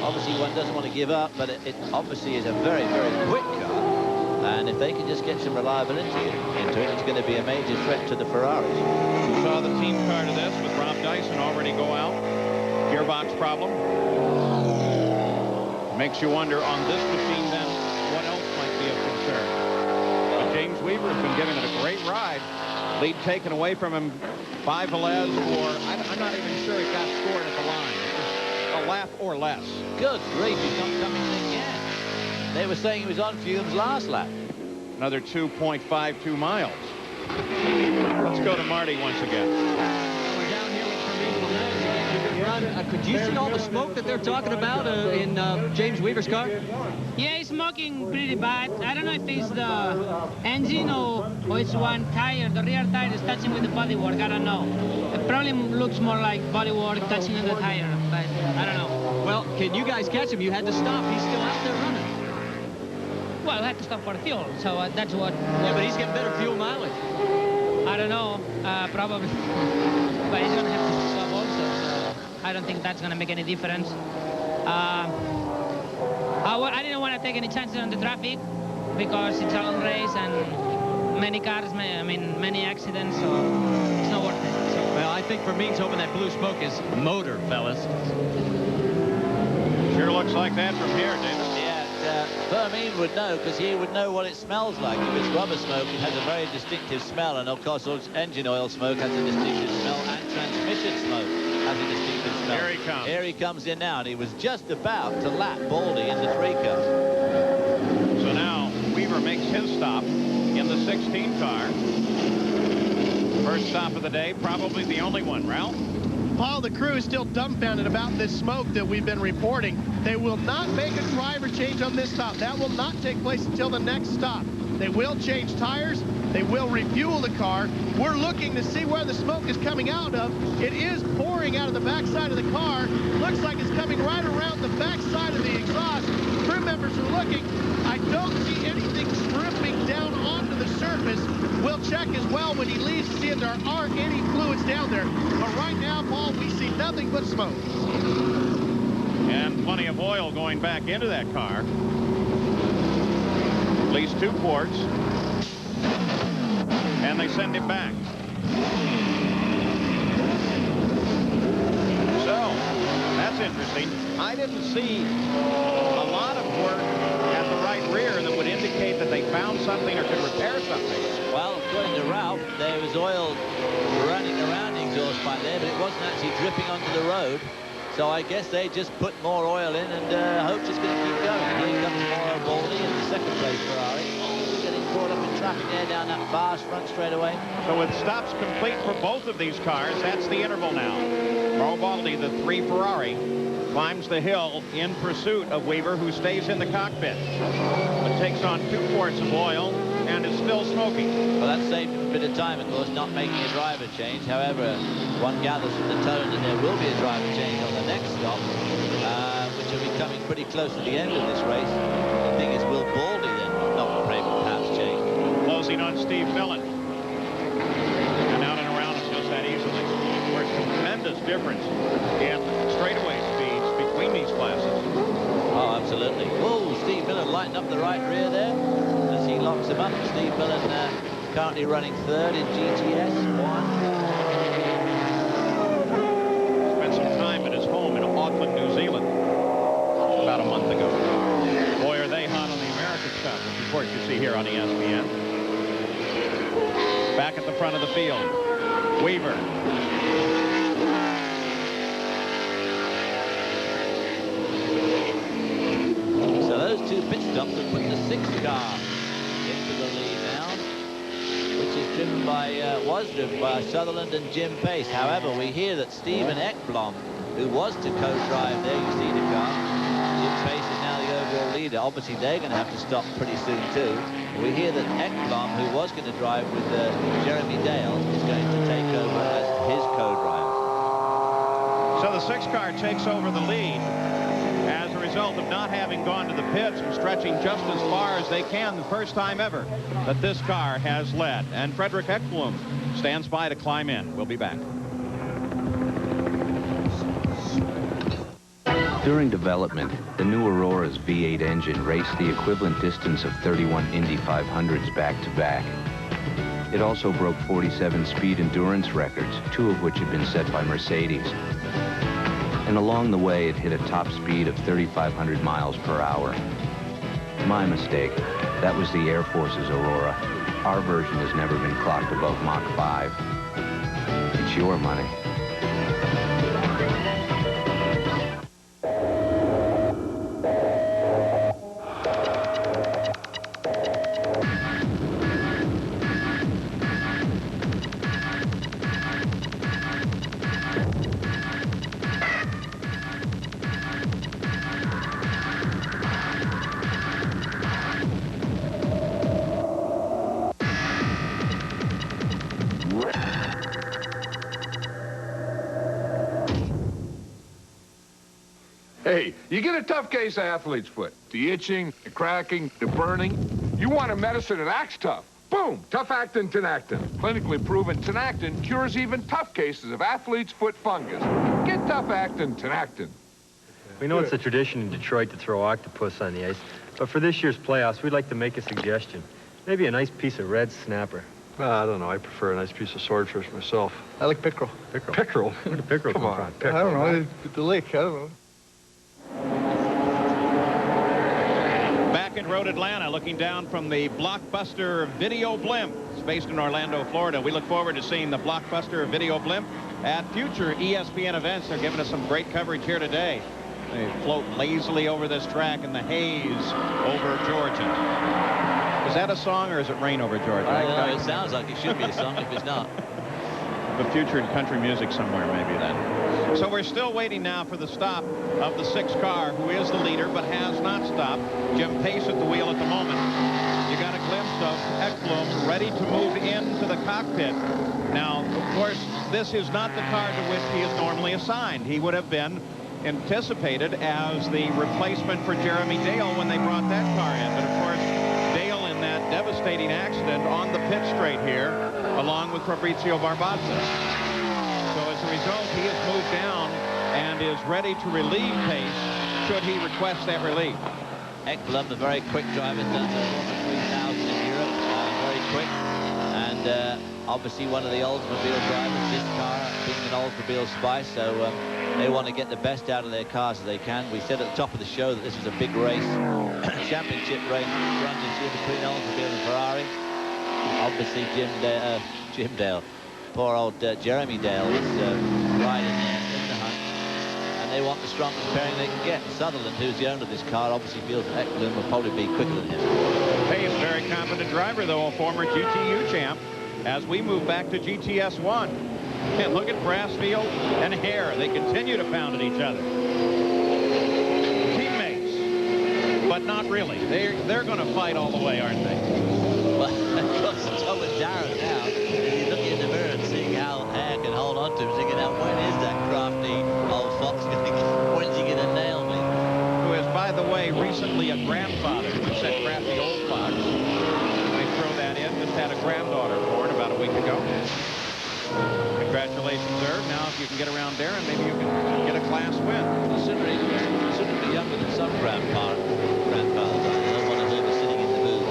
obviously one doesn't want to give up, but it obviously is a very, very quick car. And if they can just get some reliability into it, it's going to be a major threat to the Ferraris. We saw the team car to this with Rob Dyson already go out. Gearbox problem. Makes you wonder on this machine then what else might be of concern. But James Weaver has been giving it a great ride. Lead taken away from him by Velez, or I'm not even sure he got scored at the line. It was a lap or less. Good grief, he's not coming in again. They were saying he was on fumes last lap. Another 2.52 miles. Let's go to Marty once again. We're down here with Fermin Velez again. Could you see all the smoke that they're talking about in James Weaver's car? Yeah, it's smoking pretty bad. I don't know if it's the engine or it's one tire. The rear tire is touching with the bodywork. I don't know. It probably looks more like bodywork touching on the tire, but I don't know. Well, can you guys catch him? You had to stop. He's still out there running. Well, I had to stop for fuel, so that's what... Yeah, but he's getting better fuel mileage. I don't know, probably. But he's going to have to stop also, so I don't think that's going to make any difference. I didn't want to take any chances on the traffic because it's a long race and many cars, many accidents, so it's not worth it. So. Well, I think Fermin's hoping that blue smoke is motor, fellas. Sure looks like that from here, David. Fermin would know, because he would know what it smells like. If it's rubber smoke, it has a very distinctive smell, and of course engine oil smoke has a distinctive smell, and transmission smoke has a distinctive smell. Here he comes. Here he comes in now, and he was just about to lap Baldi in the 3 car. So now Weaver makes his stop in the 16 car. First stop of the day, probably the only one. Ralph? Paul, the crew is still dumbfounded about this smoke that we've been reporting. They will not make a driver change on this stop. That will not take place until the next stop. They will change tires. They will refuel the car. We're looking to see where the smoke is coming out of. It is pouring out of the backside of the car. Looks like it's coming right around the backside of the exhaust. Crew members are looking. I don't see anything dripping down onto the surface. We'll check as well when he leaves to see if there are any fluids down there. But right now, Paul, we see nothing but smoke. And plenty of oil going back into that car. least 2 quarts. And they send him back. So, that's interesting. I didn't see a lot of work at the right rear that would indicate that they found something or could repair something. Well, according to Ralph, there was oil running around the exhaust pipe there, but it wasn't actually dripping onto the road. So I guess they just put more oil in, and hope's just going to keep going. Here comes Baldy in the second place Ferrari. Getting caught up in traffic there down that fast front straightaway. So with stops complete for both of these cars, that's the interval now. Baldy, the 3 Ferrari, climbs the hill in pursuit of Weaver, who stays in the cockpit, but takes on 2 quarts of oil and is still smoking. Well, that saved him a bit of time, of course, not making a driver change. However, one gathers from the tone that there will be a driver change on the next stop, which will be coming pretty close to the end of this race. The thing is, will Baldy then not perhaps change? Closing on Steve Millen. And out and around us just that easily. There's tremendous difference in straightaway speeds between these classes. Oh, absolutely. Whoa, Steve Millen lighting up the right rear there as he locks him up. Steve Millen currently running 3rd in GTS 1. Spent some time at his home in Auckland, New Zealand about a month ago. Boy, are they hot on the American Cup, which of course you see here on ESPN. Back at the front of the field, Weaver. So those 2 pit stops have put the 6th car into the lead now, which is driven by, was driven by Sutherland and Jim Pace. However, we hear that Stephen Ekblom, who was to co-drive there, you see the car, Jim Pace is now the overall leader. Obviously, they're going to have to stop pretty soon, too. We hear that Ekblom, who was going to drive with Jeremy Dale, is going to take over as his co-driver. So the 6th car takes over the lead as a result of not having gone to the pits and stretching just as far as they can, the first time ever that this car has led. And Frederick Ekblom stands by to climb in. We'll be back. During development, the new Aurora's V8 engine raced the equivalent distance of 31 Indy 500s back-to-back. It also broke 47 speed endurance records, 2 of which had been set by Mercedes. And along the way, it hit a top speed of 3,500 miles per hour. My mistake. That was the Air Force's Aurora. Our version has never been clocked above Mach 5. It's your money. Hey, you get a tough case of athlete's foot. The itching, the cracking, the burning. You want a medicine that acts tough. Boom, Tough-Actin Tinactin. Clinically proven Tinactin cures even tough cases of athlete's foot fungus. Get Tough-Actin Tinactin. We know it's a tradition in Detroit to throw octopus on the ice, but for this year's playoffs, we'd like to make a suggestion. Maybe a nice piece of red snapper. I don't know. I prefer a nice piece of swordfish myself. I like pickerel. Pickerel? Pickerel? Where did pickerel come from? Pickerel. I don't know. At the lake. I don't know. Back in Road Atlanta, looking down from the Blockbuster Video Blimp. It's based in Orlando, Florida. We look forward to seeing the Blockbuster Video Blimp at future ESPN events. They're giving us some great coverage here today. They float lazily over this track in the haze over Georgia. Is that a song, or is it Rain Over Georgia? It sounds like it should be a song if it's not. The future in country music somewhere, maybe then. So we're still waiting now for the stop of the 6th car, who is the leader but has not stopped. Jim Pace at the wheel at the moment. You got a glimpse of Ekblom ready to move into the cockpit. Now, of course, this is not the car to which he is normally assigned. He would have been anticipated as the replacement for Jeremy Dale when they brought that car in. But of course, Dale in that devastating accident on the pit straight here, along with Fabrizio Barbaza. So as a result, he has moved down and is ready to relieve Pace should he request that relief. Ekblom, the very quick driver, does and obviously one of the Oldsmobile drivers, this car being an Oldsmobile Spice, so they want to get the best out of their cars as they can. We said at the top of the show that this was a big race, championship race run this year between Oldsmobile and Ferrari. Obviously Jim Dale, poor old Jeremy Dale is riding there in the hunt, and they want the strongest pairing they can get. Sutherland, who's the owner of this car, obviously feels that Eklund will probably be quicker than him. Pace, very confident driver, though, a former GTU champ. As we move back to GTS 1, and look at Brassfield and Hoerr. They continue to pound at each other. Teammates, but not really. They're going to fight all the way, aren't they? Well, of course, so is Darrin now. He's looking in the mirror and seeing how Hoerr can hold on to him, thinking, now, when is that crafty old fox going to get, when's he going to nail me? Who is, by the way, recently a grandfather. We said crafty old fox. They throw that in. Just had a granddaughter born about a week ago. Congratulations, Irv. Now, if you can get around Darrin, maybe you can get a class win. Considering younger than some grandfathers, I don't want to hear me sitting in the booth.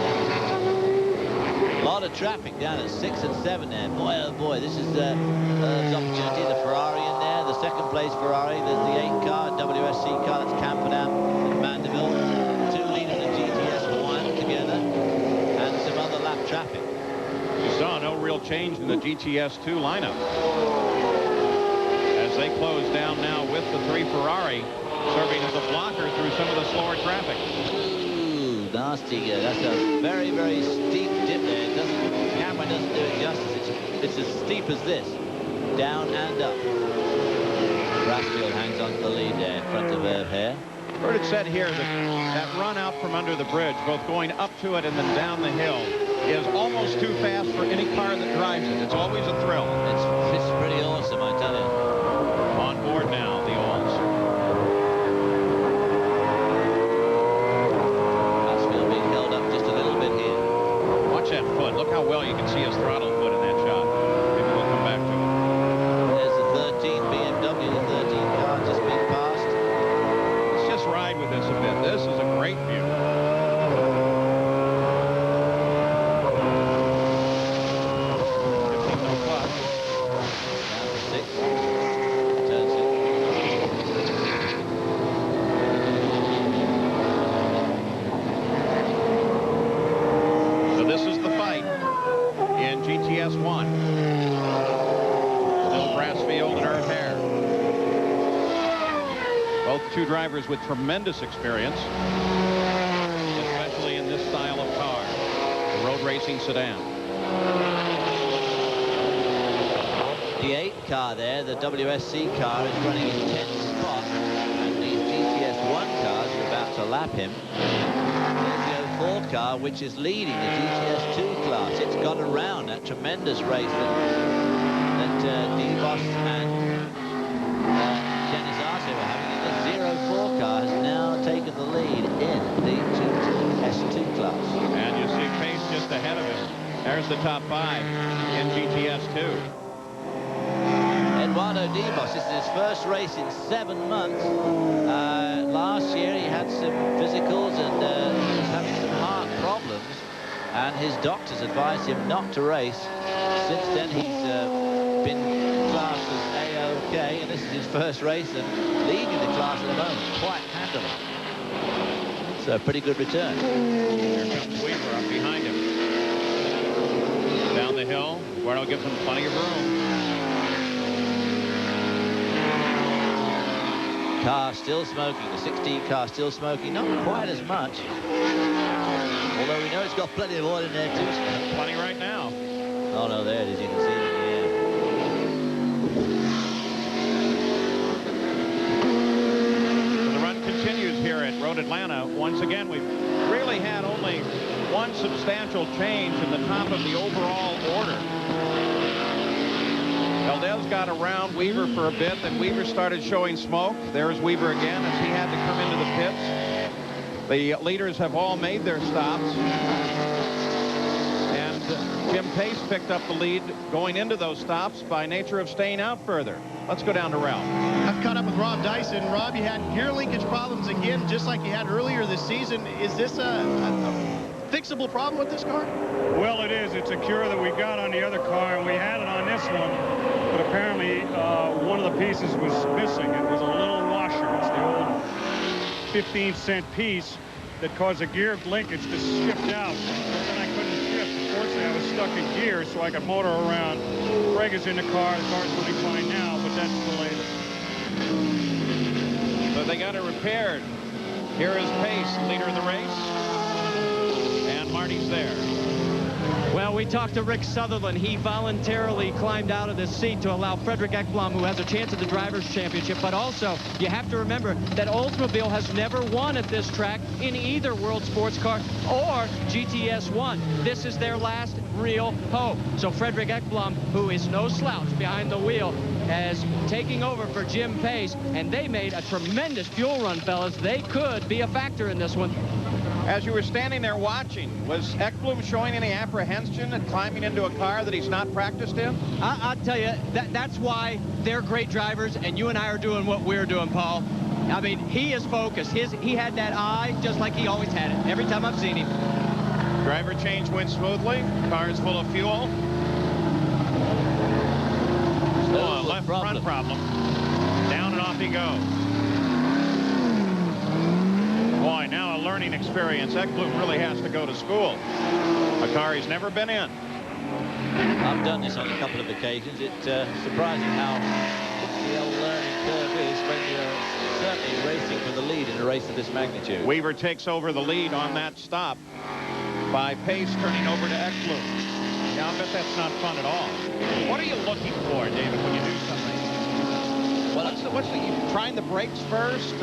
A lot of traffic down at 6 and 7 there. Boy, oh boy, this is the opportunity. The Ferrari in there, the second place Ferrari. There's the 8 car, WSC car, that's Camperdown and Mandeville. 2 leaders in GTS 1 together, and some other lap traffic. You saw no real change in the GTS 2 lineup. As they close down now with the 3 Ferrari, serving as a blocker through some of the slower traffic. Ooh, nasty. That's a very, very steep dip there. The camera doesn't do it justice. It's as steep as this. Down and up. Brassfield hangs on to the lead there in front of Irv Hoerr. Heard it said here that run out from under the bridge, both going up to it and then down the hill, is almost too fast for any car that drives it. It's always a thrill. It's pretty awesome, I tell you. On board now, the Olds. Brassfield being held up just a little bit here. Watch that foot. Look how well you can see his throttle foot in that shot. Maybe we'll come back to it. There's the 13 BMW, the 13 car just being passed. Let's just ride with this a bit. This is a great view. GTS 1. Still Brassfield and Irv Hoerr. Both 2 drivers with tremendous experience, especially in this style of car, the road racing sedan. The 8 car there, the WSC car, is running in 10th spot, and these GTS 1 cars are about to lap him. Ford car, which is leading the GTS 2 class. It's got around that tremendous race that DeVos and Dennis Arce were having. And the 04 car has now taken the lead in the GTS 2 class. And you see Pace just ahead of him. There's the top 5 in GTS 2. Eduardo DeVos, this is his first race in 7 months. Last year he had some physicals and he was having some heart problems, and his doctors advised him not to race. Since then he's been classed as A-OK, and this is his first race and leading the class at the moment quite handily. So a pretty good return. Here comes Weaver up behind him. Down the hill, Guardo gives him plenty of room. Car still smoking, the 16 car still smoking, not quite as much. Although we know it's got plenty of oil in there too. Plenty right now. Oh no, there it is, you can see it in the air. So the run continues here at Road Atlanta. Once again, we've really had only one substantial change in the top of the overall order. Velez got around Weaver for a bit, then Weaver started showing smoke. There's Weaver again as he had to come into the pits. The leaders have all made their stops. And Jim Pace picked up the lead going into those stops by nature of staying out further. Let's go down to Ralph. I've caught up with Rob Dyson. Rob, you had gear linkage problems again, just like you had earlier this season. Is this a fixable problem with this car? Well, it is. It's a cure that we got on the other car, and we had it on this one. But apparently, one of the pieces was missing. It was a little washer. It's the old 15-cent piece that caused the gear linkage to shift out. Then I couldn't shift. Fortunately, I was stuck in gear, so I could motor around. Greg is in the car. The car's running fine now, but that's the latest. So they got it repaired. Here is Pace, leader of the race. And Marty's there. Well, we talked to Rick Sutherland. He voluntarily climbed out of the seat to allow Frederick Ekblom, who has a chance at the Drivers' Championship. But also, you have to remember that Oldsmobile has never won at this track in either World Sports Car or GTS 1. This is their last real hope. So Frederick Ekblom, who is no slouch behind the wheel, is taking over for Jim Pace. And they made a tremendous fuel run, fellas. They could be a factor in this one. As you were standing there watching, was Ekblom showing any apprehension at climbing into a car that he's not practiced in? I'll tell you, that's why they're great drivers, and you and I are doing what we're doing, Paul. I mean, he is focused. He had that eye just like he always had it, every time I've seen him. Driver change went smoothly. Car is full of fuel. Oh, a left front problem. Down and off he goes. Boy, now a learning experience. Ekblom really has to go to school. A car he's never been in. I've done this on a couple of occasions. It's surprising how the old learning curve is when you're certainly racing for the lead in a race of this magnitude. Weaver takes over the lead on that stop by Pace turning over to Ekblom. Yeah, I bet that's not fun at all. What are you looking for, David, when you do something? Well, you trying the brakes first?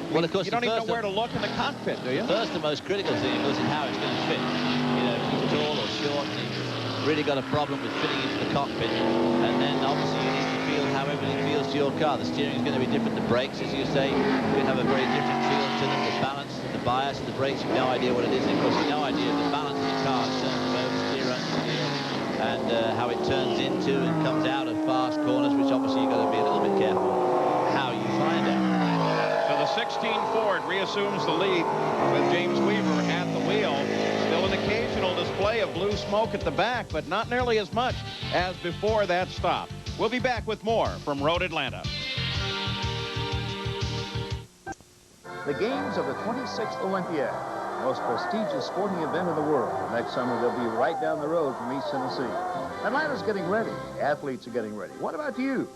Well, of course, you don't even know where to look in the cockpit, do you? First, the most critical thing, of course, is how it's going to fit. You know, if he's tall or short, and he's really got a problem with fitting into the cockpit. And then, obviously, you need to feel how everything feels to your car. The steering is going to be different. The brakes, as you say, will have a very different feel to them. The balance, the bias, the brakes, you've no idea what it is. And, of course, you've no idea of the balance of the car in terms of oversteer, understeer, and how it turns into and comes out of fast corners, which obviously you've got to be a little bit careful how you find out. 16 Ford reassumes the lead with James Weaver at the wheel. Still an occasional display of blue smoke at the back, but not nearly as much as before that stop. We'll be back with more from Road Atlanta. The games of the 26th Olympiad, the most prestigious sporting event in the world. Next summer, they'll be right down the road from East Tennessee. Atlanta's getting ready. The athletes are getting ready. What about you?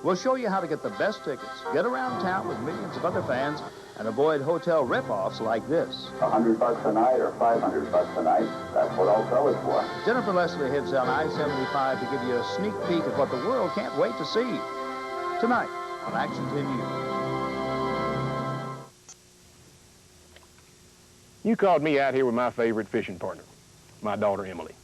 We'll show you how to get the best tickets, get around town with millions of other fans, and avoid hotel rip-offs like this. $100 a night or $500 a night, that's what I'll sell it for. Jennifer Leslie heads down I-75 to give you a sneak peek of what the world can't wait to see. Tonight on Action 10 News. You called me out here with my favorite fishing partner, my daughter Emily.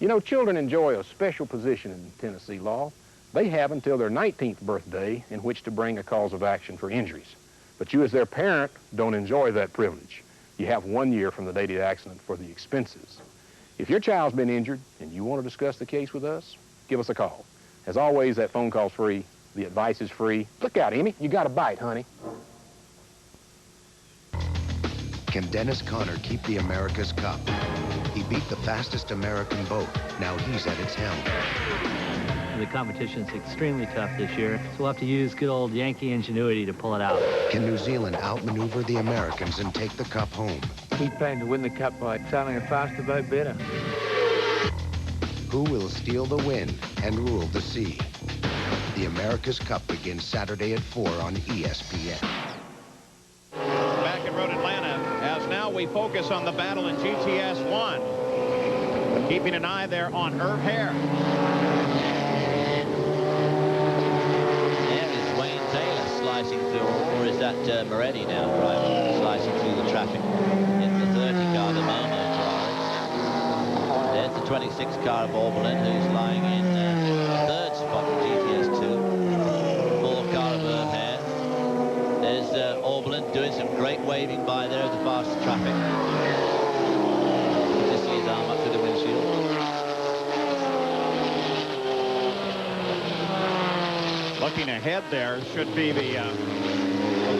You know, children enjoy a special position in Tennessee law. They have until their 19th birthday in which to bring a cause of action for injuries. But you as their parent don't enjoy that privilege. You have 1 year from the date of the accident for the expenses. If your child's been injured and you want to discuss the case with us, give us a call. As always, that phone call's free. The advice is free. Look out, Emmy. You got a bite, honey. Can Dennis Conner keep the America's Cup? He beat the fastest American boat. Now he's at its helm. The competition's extremely tough this year, so we'll have to use good old Yankee ingenuity to pull it out. Can New Zealand outmaneuver the Americans and take the cup home? We plan to win the cup by sailing a faster boat better. Who will steal the win and rule the sea? The America's Cup begins Saturday at 4 on ESPN. Back at Road Atlanta, as now we focus on the battle in GTS 1. Keeping an eye there on Irv Hair. Slicing through, or is that Moretti now driving, slicing through the traffic? It's the 30 car, the Momo Ferrari. There's the 26 car of Oberlin, who's lying in third spot in GTS 2. 4 car of Irv Hair. There's Oberlin doing some great waving by there of the fast traffic. Just see his arm up through the windshield. Looking ahead there should be the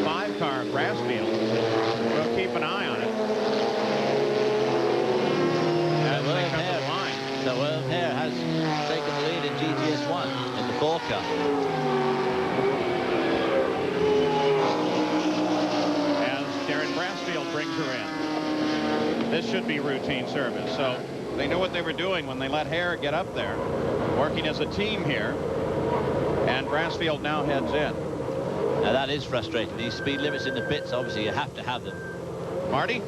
5 car of Brassfield. We'll keep an eye on it. So Irv Darrin has taken the lead in GTS1 in the 4 car. As Hoerr and Brassfield brings her in. This should be routine service. So they knew what they were doing when they let Hoerr get up there, working as a team here. And Brassfield now heads in. Now that is frustrating. These speed limits in the pits, obviously you have to have them. Marty?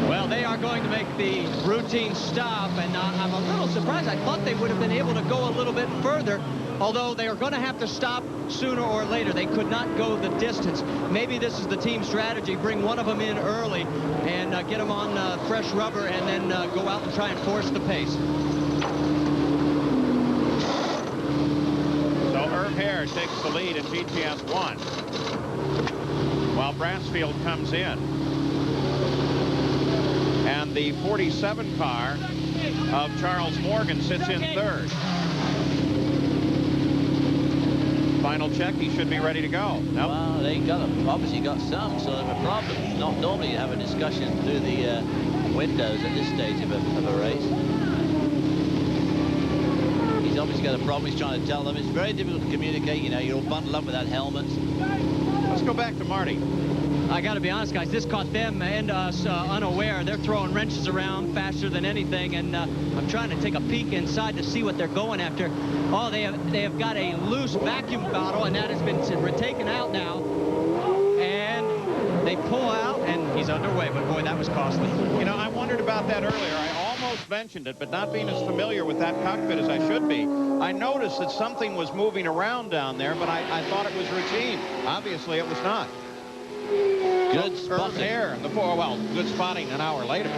Well, they are going to make the routine stop, and I'm a little surprised. I thought they would have been able to go a little bit further, although they are going to have to stop sooner or later. They could not go the distance. Maybe this is the team strategy. Bring one of them in early and get them on fresh rubber, and then go out and try and force the pace. So Irv Darrin takes the lead in GTS1 while Brassfield comes in. And the 47 car of Charles Morgan sits in 3rd. Final check, he should be ready to go. Nope. Well, they obviously got some sort of a problem. Not normally you have a discussion through the windows at this stage of a race. He's obviously got a problem. He's trying to tell them. It's very difficult to communicate. You know, you're all bundled up with that helmet. Let's go back to Marty. I got to be honest, guys, this caught them and us unaware. They're throwing wrenches around faster than anything, and I'm trying to take a peek inside to see what they're going after. Oh, they have got a loose vacuum bottle, and that has been taken out now. And they pull out, and he's underway, but boy, that was costly. You know, I wondered about that earlier. I almost mentioned it, but not being as familiar with that cockpit as I should be, I noticed that something was moving around down there, but I thought it was routine. Obviously, it was not. Good spotting. Irv Darrin, good spotting an hour later.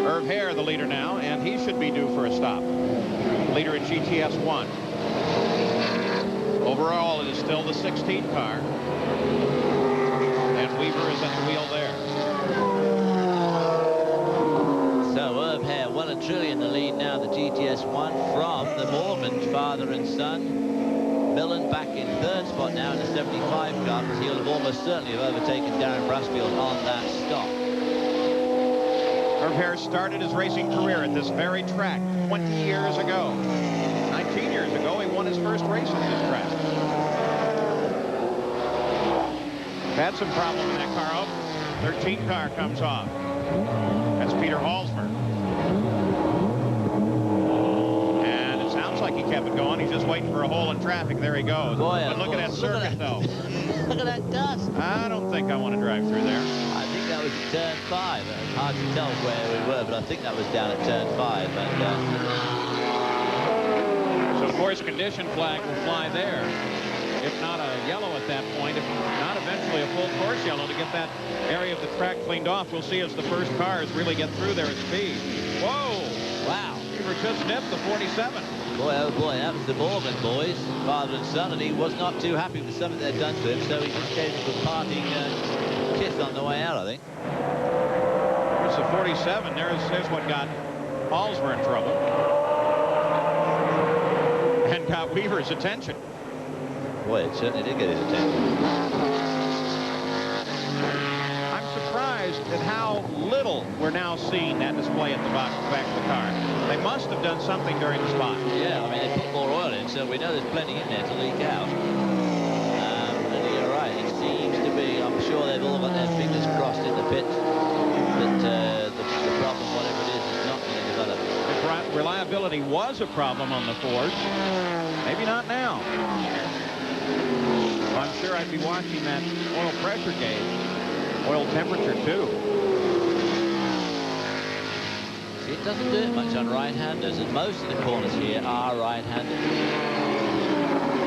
Irv Darrin, the leader now, and he should be due for a stop. Leader in GTS1. Overall, it is still the 16 car. And Weaver is at the wheel there. So Irv Darrin, well and truly in the lead now, the GTS1 from the Morgan father and son. Millen back in 3rd spot now in the 75 car, because he'll have almost certainly have overtaken Darrin Brassfield on that stop. Irv Darrin started his racing career at this very track 20 years ago. 19 years ago, he won his first race at this track. Had some problem in that car. Oh, 13 car comes off. That's Peter Halsmer. Like he kept it going. He's just waiting for a hole in traffic. There he goes. Boy, but look at that circuit, though. Look at that dust. I don't think I want to drive through there. I think that was at turn 5. It's hard to tell where we were, but I think that was down at turn 5. And, so, of course, condition flag will fly there. If not a yellow at that point, if not eventually a full course yellow to get that area of the track cleaned off. We'll see as the first cars really get through there at speed. Whoa! Wow. Weaver just nipped the 47. Boy, oh boy, that was the Morgan boys, father and son, and he was not too happy with something they'd done to him, so he just gave him a parting kiss on the way out, I think. There's the 47. There's what got Halsmer in trouble. And got Weaver's attention. Boy, it certainly did get his attention. I'm surprised at how little we're now seeing that display at the back of the car. They must have done something during the spot. Yeah, I mean, they put more oil in, so we know there's plenty in there to leak out. And you're right, it seems to be, I'm sure they've all got their fingers crossed in the pit that the problem, whatever it is not going to develop. If reliability was a problem on the Ford, maybe not now. I'm sure I'd be watching that oil pressure gauge, oil temperature too. See, it doesn't do it much on right-handers, and most of the corners here are right-handed.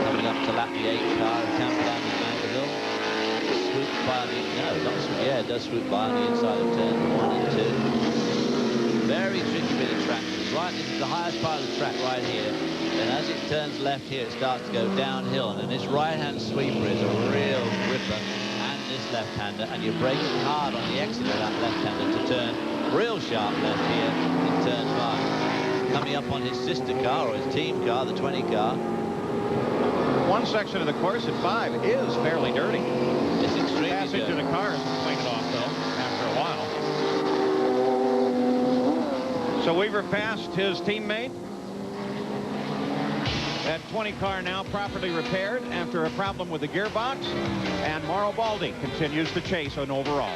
Coming up to lap the 8 car of Camperdown and Mangerville. Swoops by on the, no, not swoop, yeah, it does swoop by on the inside of turn 1 and 2. Very tricky bit of track. Right, this is the highest part of the track right here. And as it turns left here, it starts to go downhill. And this right-hand sweeper is a real ripper. And this left-hander, and you're braking hard on the exit of that left-hander to turn real sharp left here in turn 5. Coming up on his sister car, or his team car, the 20 car. One section of the course at 5 is fairly dirty. It's extremely Passing dirty. to the cars and clean it off, though, after a while. So So Weaver passed his teammate. That 20 car now properly repaired after a problem with the gearbox. And Mauro Baldi continues the chase on overall.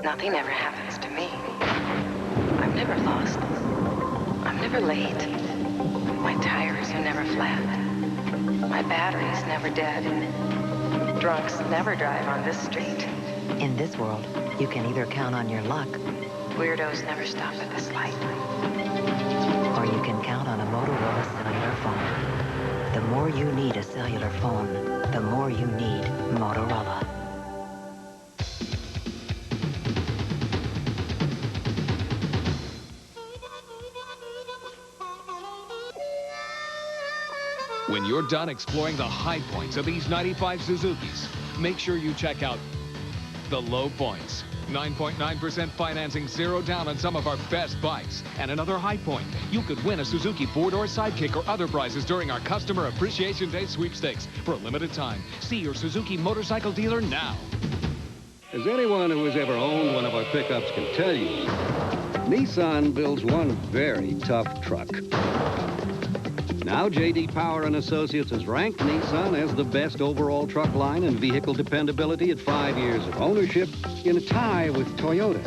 Nothing ever happens to me. I'm never lost. I'm never late. My tires are never flat. My battery's never dead. Drunks never drive on this street. In this world, you can either count on your luck, Weirdos never stop at this light. or you can count on a Motorola cellular phone. The more you need a cellular phone, the more you need Motorola. When you're done exploring the high points of these 95 Suzukis, make sure you check out the low points. 9.9% financing, 0 down on some of our best bikes. And another high point, you could win a Suzuki 4-door Sidekick or other prizes during our Customer Appreciation Day sweepstakes for a limited time. See your Suzuki motorcycle dealer now. As anyone who has ever owned one of our pickups can tell you, Nissan builds one very tough truck. Now, J.D. Power and Associates has ranked Nissan as the best overall truck line and vehicle dependability at 5 years of ownership in a tie with Toyota.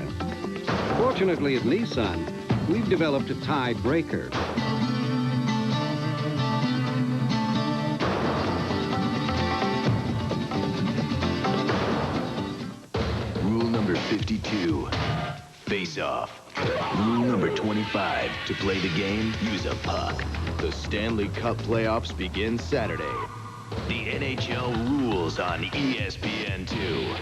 Fortunately, at Nissan, we've developed a tiebreaker. Rule number 52, face off. Rule number 25, to play the game, use a puck. The Stanley Cup playoffs begin Saturday. The NHL rules on ESPN2.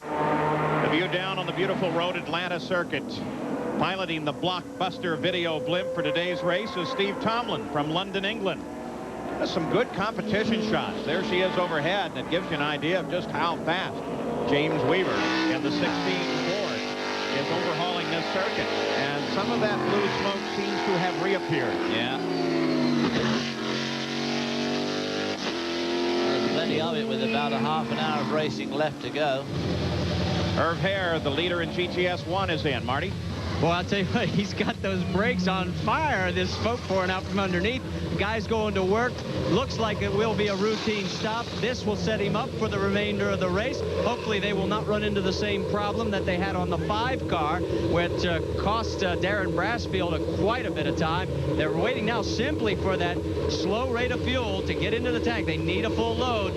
The view down on the beautiful road Atlanta circuit. Piloting the blockbuster video blimp for today's race is Steve Tomlin from London, England. That's some good competition shots. There she is overhead, and it gives you an idea of just how fast James Weaver in the 16 Ford is overhauling this circuit. And some of that blue smoke seems to have reappeared. Yeah. There's plenty of it with about a half an hour of racing left to go. Irv Hair, the leader in GTS 1, is in. Marty? Well, I'll tell you what, he's got those brakes on fire. This smoke pouring out from underneath. The guy's going to work. Looks like it will be a routine stop. This will set him up for the remainder of the race. Hopefully they will not run into the same problem that they had on the 5 car, which cost Darren Brassfield quite a bit of time. They're waiting now simply for that slow rate of fuel to get into the tank. They need a full load,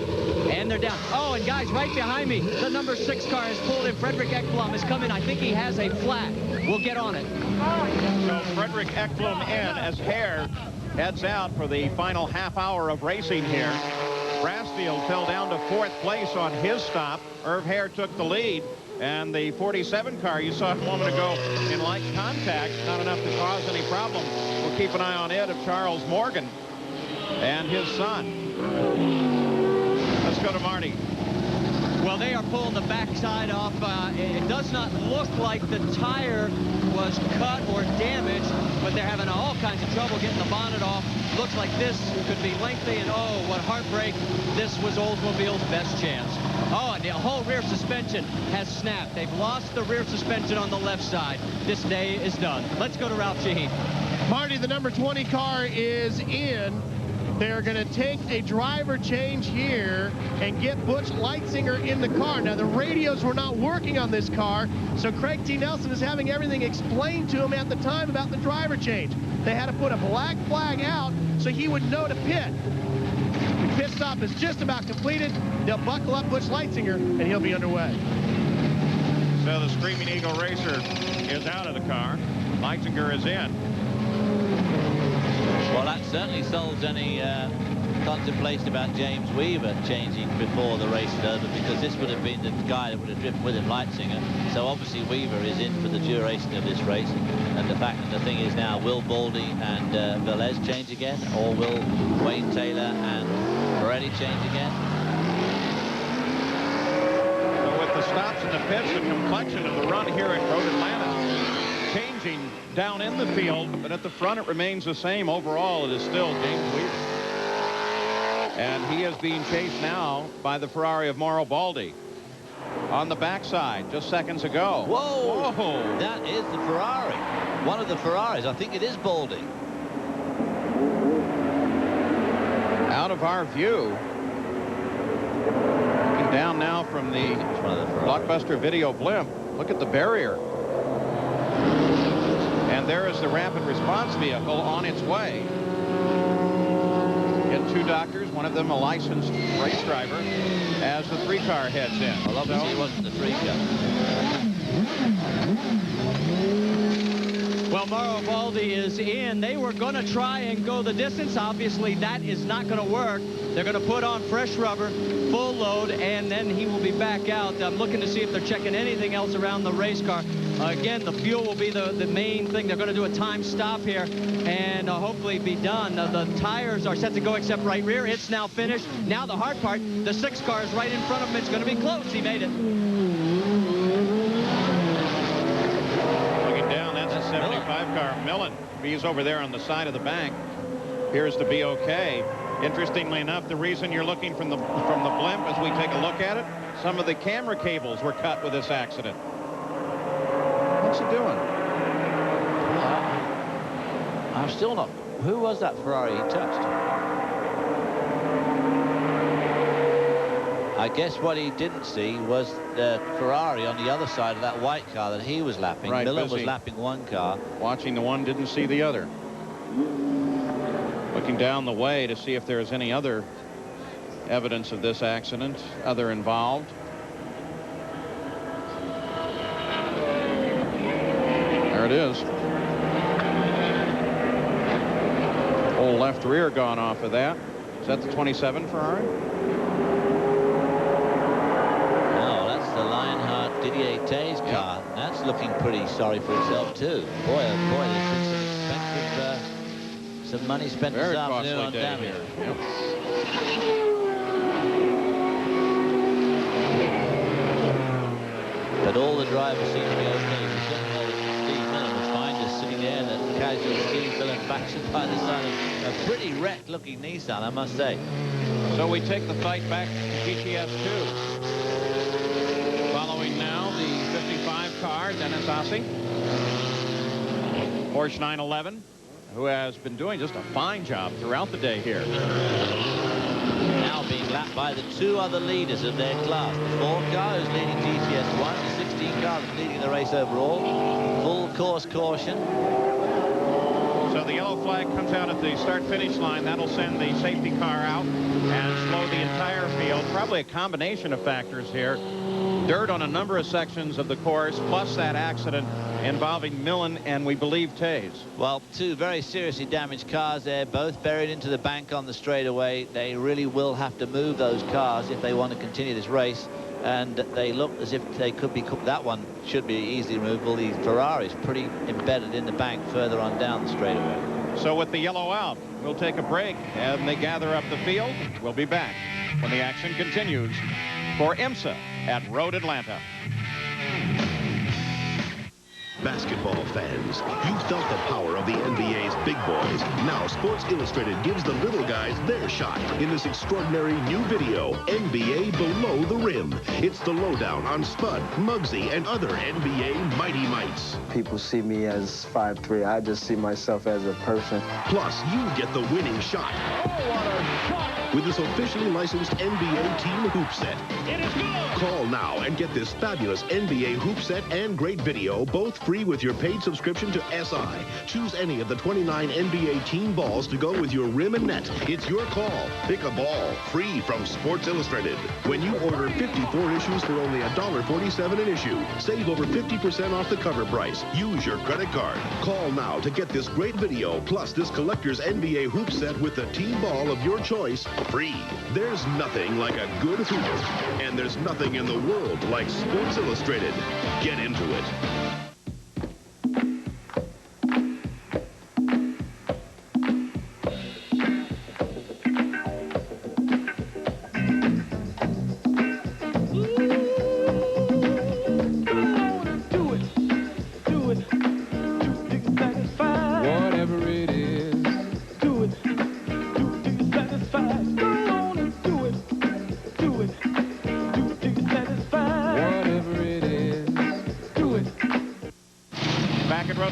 and they're down. Oh, and guys, right behind me, the number 6 car has pulled in. Frederick Ekblom is coming. I think he has a flat. We'll get on it. So Frederick Ekblom in as Hair heads out for the final half hour of racing here. Brassfield fell down to 4th place on his stop. Irv Hair took the lead, and the 47 car you saw a moment ago in light contact, not enough to cause any problem. We'll keep an eye on it of Charles Morgan and his son. Let's go to Marty. Well, they are pulling the backside off. It does not look like the tire was cut or damaged, but they're having all kinds of trouble getting the bonnet off. Looks like this could be lengthy, and oh, what heartbreak. This was Oldsmobile's best chance. Oh, and the whole rear suspension has snapped. They've lost the rear suspension on the left side. This day is done. Let's go to Ralph Shaheen. Marty, the number 20 car is in. They're going to take a driver change here and get Butch Leitzinger in the car. Now, the radios were not working on this car, so Craig T. Nelson is having everything explained to him at the time about the driver change. They had to put a black flag out so he would know to pit. The pit stop is just about completed. They'll buckle up Butch Leitzinger, and he'll be underway. So the Screaming Eagle Racer is out of the car. Leitzinger is in. Well, that certainly solves any contemplation about James Weaver changing before the race is over, because this would have been the guy that would have driven with him, Leitzinger. So obviously Weaver is in for the duration of this race. And the fact that the thing is now, will Baldi and Velez change again, or will Wayne Taylor and Moretti change again? So with the stops and the pits, the complexion of the run here at Road Atlanta changing down in the field, but at the front it remains the same. Overall, it is still James Weaver. And he is being chased now by the Ferrari of Mauro Baldi. on the backside just seconds ago. Whoa! Whoa. That is the Ferrari. One of the Ferraris. I think it is Baldy. Out of our view. Looking down now from the Blockbuster video blimp. Look at the barrier. And there is the rapid response vehicle on its way. Get two doctors, one of them a licensed race driver, as the 3-car heads in. Well, obviously it wasn't the 3-car. Well, Mauro Baldi is in. They were going to try and go the distance. Obviously, that is not going to work. They're going to put on fresh rubber, full load, and then he will be back out. I'm looking to see if they're checking anything else around the race car. Again, the fuel will be the main thing. They're going to do a time stop here and hopefully be done. The tires are set to go except right rear. It's now finished. Now the hard part, the 6 car is right in front of him. It's going to be close. He made it. Looking down, that's a 75-car Millen. He's over there on the side of the bank. Appears to be okay. Interestingly enough, the reason you're looking from the blimp as we take a look at it, some of the camera cables were cut with this accident. What's he doing? I'm still not. Who was that Ferrari he touched? I guess what he didn't see was the Ferrari on the other side of that white car that he was lapping. Right, Millen was busy lapping one car. Watching the one, didn't see the other. Looking down the way to see if there's any other evidence of this accident, other involved. There it is. Whole left rear gone off of that. Is that the 27 Ferrari? No, that's the Lionheart Didier Tay's car. Yep. That's looking pretty sorry for itself too. Boy, oh boy, there's been some expensive, some money spent this afternoon on damage. Yep. But all the drivers seem to be okay. We certainly know that Steve Millen was fine just sitting there, and that casual Steve Millen backs by the side of a pretty wrecked-looking Nissan, I must say. So we take the fight back to GTS2. Following now the 55 car, Dennis Ossie. Porsche 911, who has been doing just a fine job throughout the day here. Now being lapped by the 2 other leaders of their class. The 4 car is leading GTS1, the 16 car is leading the race overall. Full course caution. So the yellow flag comes out at the start-finish line. That'll send the safety car out and slow the entire field. Probably a combination of factors here. Dirt on a number of sections of the course, plus that accident involving Millen and we believe Tays. Well, 2 very seriously damaged cars there, both buried into the bank on the straightaway. They really will have to move those cars if they want to continue this race. And they look as if they could be, that one should be easily removable. The Ferrari's pretty embedded in the bank further on down the straightaway. So with the yellow out, we'll take a break and they gather up the field. We'll be back when the action continues for IMSA at Road Atlanta. Basketball fans, you've felt the power of the NBA's big boys. Now Sports Illustrated gives the little guys their shot in this extraordinary new video, NBA Below the Rim. It's the lowdown on Spud, Muggsy, and other NBA mighty mites. People see me as 5'3". I just see myself as a person. Plus, you get the winning shot. Oh, what a shot! With this officially licensed NBA team hoop set. It is good! Call now and get this fabulous NBA hoop set and great video, both free with your paid subscription to SI. Choose any of the 29 NBA team balls to go with your rim and net. It's your call. Pick a ball, free from Sports Illustrated. When you order 54 issues for only $1.47 an issue, save over 50% off the cover price. Use your credit card. Call now to get this great video, plus this collector's NBA hoop set with the team ball of your choice, free. There's nothing like a good hooper, and there's nothing in the world like Sports Illustrated. Get into it.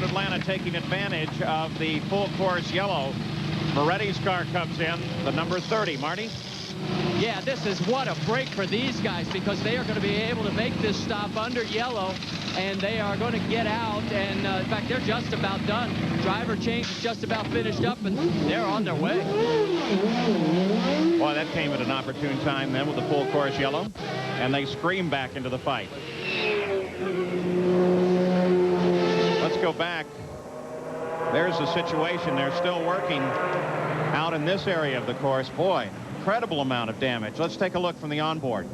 Atlanta taking advantage of the full course yellow. Moretti's car comes in, the number 30. Marty? Yeah, this is what a break for these guys, because they are going to be able to make this stop under yellow, and they are going to get out, and in fact, they're just about done. Driver change is just about finished up, and they're on their way. Boy, that came at an opportune time then with the full course yellow, and they scream back into the fight. Let's go back. There's the situation. They're still working out in this area of the course. Boy, incredible amount of damage. Let's take a look from the onboard.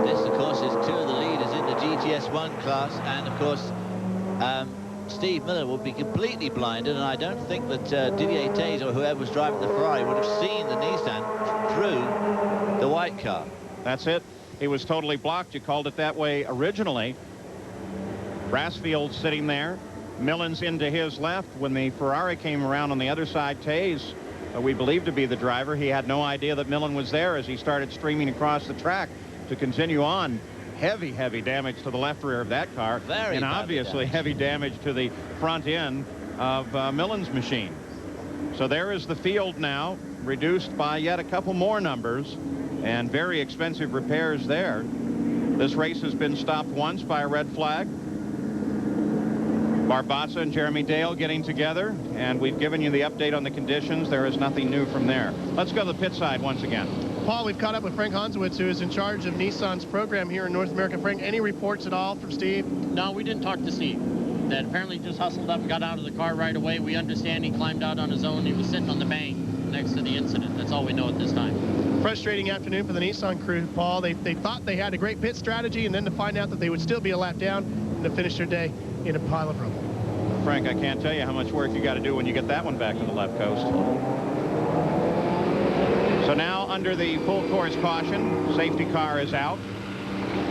This, of course, is two of the leaders in the GTS1 class, and of course, Steve Millen will be completely blinded, and I don't think that Didier Taze or whoever was driving the Ferrari would have seen the Nissan through the white car. That's it. He was totally blocked. You called it that way originally. Brassfield sitting there. Millen's into his left. When the Ferrari came around on the other side, Taze, we believe to be the driver, he had no idea that Millen was there as he started streaming across the track to continue on. Heavy, heavy damage to the left rear of that car. And obviously heavy damage to the front end of Millen's machine. So there is the field now, reduced by yet a couple more numbers, and very expensive repairs there. This race has been stopped once by a red flag. Barbaza and Jeremy Dale getting together, and we've given you the update on the conditions. There is nothing new from there. Let's go to the pit side once again. Paul, we've caught up with Frank Hansowitz, who is in charge of Nissan's program here in North America. Frank, any reports at all from Steve? No, we didn't talk to Steve. That apparently just hustled up and got out of the car right away. We understand he climbed out on his own. He was sitting on the bank next to the incident. That's all we know at this time. Frustrating afternoon for the Nissan crew, Paul. They thought they had a great pit strategy, and then to find out that they would still be a lap down and to finish their day in a pile of rubble. Frank, I can't tell you how much work you got to do when you get that one back to the left coast. So now under the full course caution, safety car is out.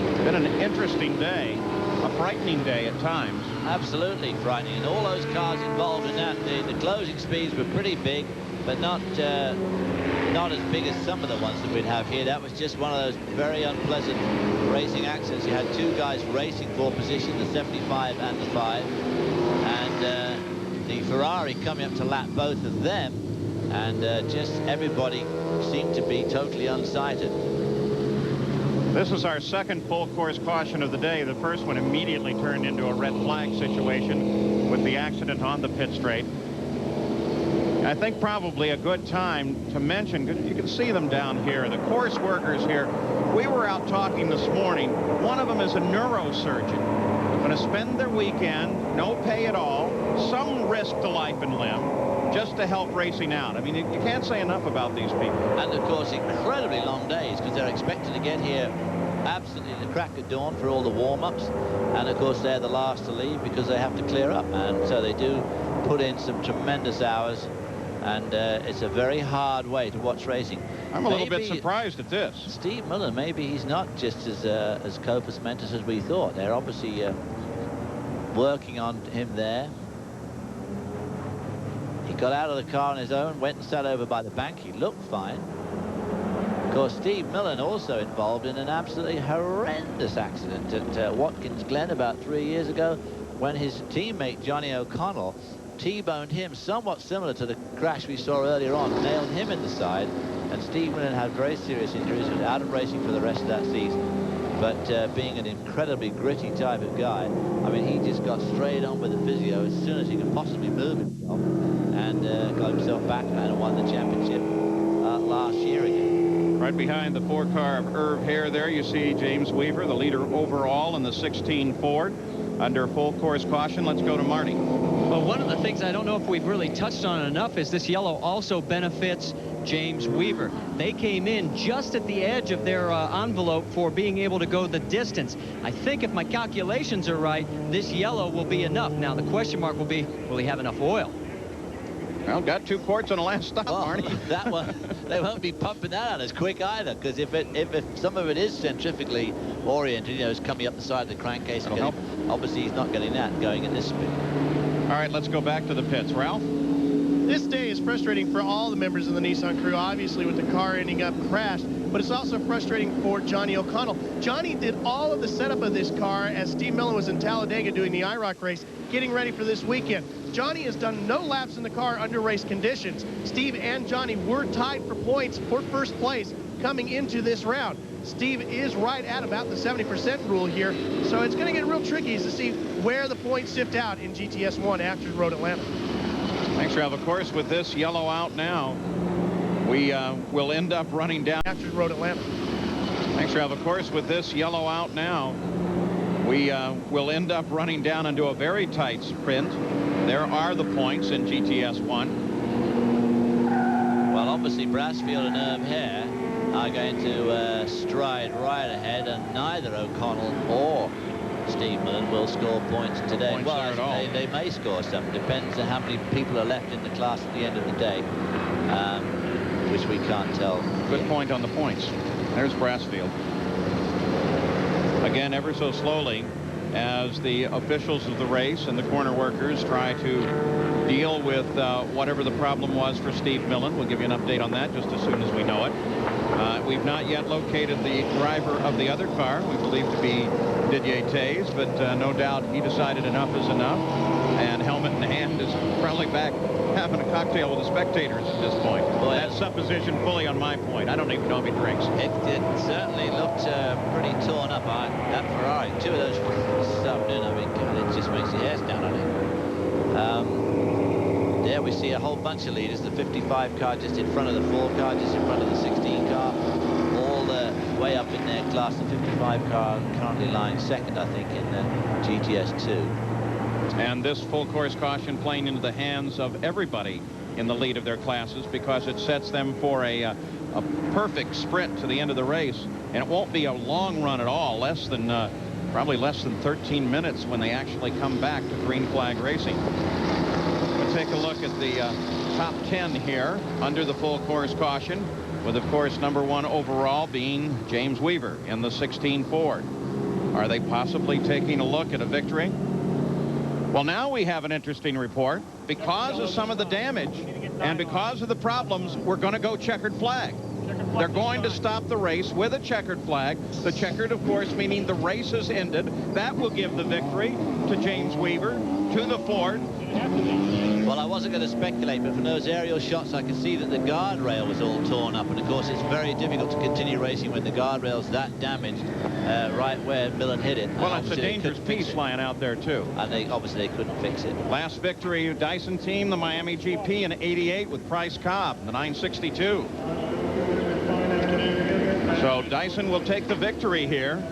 It's been an interesting day, a frightening day at times. Absolutely frightening, and all those cars involved in that. The closing speeds were pretty big, but not as big as some of the ones that we'd have here. That was just one of those very unpleasant racing accidents. You had two guys racing for position, the 75 and the 5, and the Ferrari coming up to lap both of them, and just everybody seemed to be totally unsighted. This is our second full course caution of the day. The first one immediately turned into a red flag situation with the accident on the pit straight. I think probably a good time to mention, you can see them down here, the course workers here. We were out talking this morning. One of them is a neurosurgeon. Going to spend their weekend, no pay at all, some risk to life and limb, just to help racing out. I mean, you can't say enough about these people. And of course, incredibly long days, because they're expected to get here absolutely the crack of dawn for all the warm-ups, and of course they're the last to leave because they have to clear up, and so they do put in some tremendous hours, and it's a very hard way to watch racing. I'm a little bit surprised at this. Steve Millen, maybe he's not just as compos mentis as we thought. They're obviously working on him there. He got out of the car on his own, went and sat over by the bank. He looked fine. Of course, Steve Millen also involved in an absolutely horrendous accident at Watkins Glen about 3 years ago, when his teammate Johnny O'Connell T-boned him, somewhat similar to the crash we saw earlier on, nailed him in the side, and Steve Millen had very serious injuries, was out of racing for the rest of that season. But being an incredibly gritty type of guy, I mean, he just got straight on with the physio as soon as he could possibly move himself, and got himself back and won the championship last year again. Right behind the 4-car of Irv Hair there, you see James Weaver, the leader overall in the 16 Ford, under full course caution. Let's go to Marty. Well, one of the things I don't know if we've really touched on enough is this yellow also benefits James Weaver. They came in just at the edge of their envelope for being able to go the distance. I think if my calculations are right, this yellow will be enough. Now, the question mark will be, will he have enough oil? Well, got 2 quarts on the last stop, Marty. That one, they won't be pumping that out as quick either, because if some of it is centrifugally oriented, you know, it's coming up the side of the crankcase, obviously he's not getting that going in this speed. All right, let's go back to the pits. Ralph? This day is frustrating for all the members of the Nissan crew, obviously with the car ending up crashed, but it's also frustrating for Johnny O'Connell. Johnny did all of the setup of this car as Steve Millen was in Talladega doing the IROC race, getting ready for this weekend. Johnny has done no laps in the car under race conditions. Steve and Johnny were tied for points for first place coming into this round. Steve is right at about the 70% rule here, so it's going to get real tricky to see where the points sift out in GTS 1 after Road Atlanta. Thanks, Ralph. Of course, with this yellow out now, we will end up running down after Road Atlanta. Thanks, Ralph. Of course, with this yellow out now, we will end up running down into a very tight sprint. There are the points in GTS 1. Well, obviously, Brassfield and Irv Darrin are going to stride right ahead, and neither O'Connell or Steve Millen will score points today. Points well, there at all. They may score some. Depends on how many people are left in the class at the end of the day, which we can't tell. Good point on the points. There's Brassfield. Again, ever so slowly, as the officials of the race and the corner workers try to deal with whatever the problem was for Steve Millen. We'll give you an update on that just as soon as we know it. We've not yet located the driver of the other car. We believe to be Didier Tays, but no doubt he decided enough is enough. And helmet in hand is probably back having a cocktail with the spectators at this point. Boy, that supposition fully on my point. I don't even know if he drinks. It certainly looked pretty torn up that Ferrari. Two of those this afternoon, I mean, God, it just makes your hair stand on it. There we see a whole bunch of leaders. The 55 car just in front of the 4 car, just in front of the 16 car. All the way up in their class. The 55 car currently lying second, I think, in the GTS 2. And this full course caution playing into the hands of everybody in the lead of their classes, because it sets them for a perfect sprint to the end of the race. And it won't be a long run at all, probably less than 13 minutes when they actually come back to green flag racing. We'll take a look at the top 10 here under the full course caution, with, of course, #1 overall being James Weaver in the 16 Ford. Are they possibly taking a look at a victory? Well, now we have an interesting report. Because of some of the damage and because of the problems, we're going to go checkered flag. They're going to stop the race with a checkered flag. The checkered, of course, meaning the race has ended. That will give the victory to James Weaver, to the Ford. Well, I wasn't going to speculate, but from those aerial shots, I could see that the guardrail was all torn up. And, of course, it's very difficult to continue racing when the guardrail's that damaged right where Millen hit it. Well, it's a dangerous piece lying out there, too. And obviously they couldn't fix it. Last victory, Dyson team, the Miami GP in '88 with Price Cobb, the 962. So Dyson will take the victory here,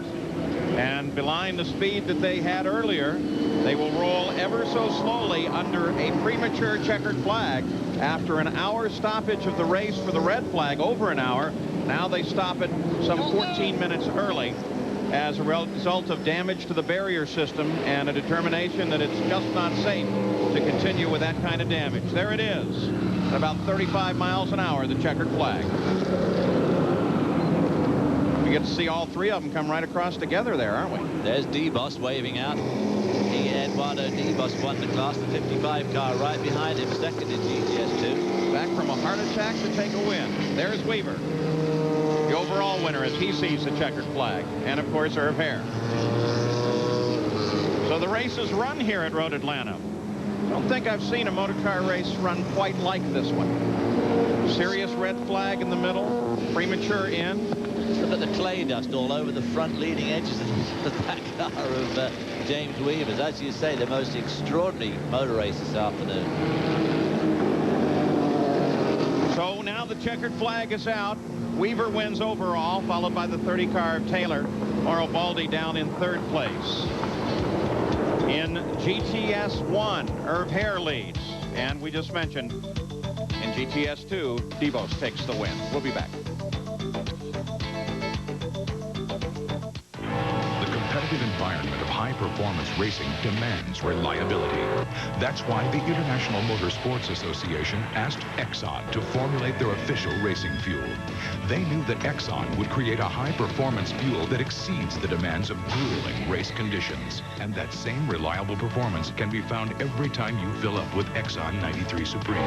and belying the speed that they had earlier, they will roll ever so slowly under a premature checkered flag after an hour stoppage of the race for the red flag, over an hour. Now they stop it some 14 minutes early as a result of damage to the barrier system and a determination that it's just not safe to continue with that kind of damage. There it is, at about 35 miles an hour, the checkered flag. We get to see all 3 of them come right across together there, aren't we? There's DeBoss waving out. Eduardo DeBoss won the class, the 55 car right behind him, second in GTS 2. Back from a heart attack to take a win. There's Weaver, the overall winner, as he sees the checkered flag. And, of course, Irv Darrin. So the race is run here at Road Atlanta. I don't think I've seen a motor car race run quite like this one. Serious red flag in the middle, premature in. Look at the clay dust all over the front leading edges of the back car of James Weaver's. As you say, the most extraordinary motor race this afternoon. So now the checkered flag is out. Weaver wins overall, followed by the 30 car of Taylor. Mauro Baldi down in 3rd place. In GTS 1, Irv Darrin leads. And we just mentioned, in GTS 2, DeBoss takes the win. We'll be back. competitive environment of high-performance racing demands reliability. That's why the International Motorsports Association asked Exxon to formulate their official racing fuel. They knew that Exxon would create a high-performance fuel that exceeds the demands of grueling race conditions. And that same reliable performance can be found every time you fill up with Exxon 93 Supreme.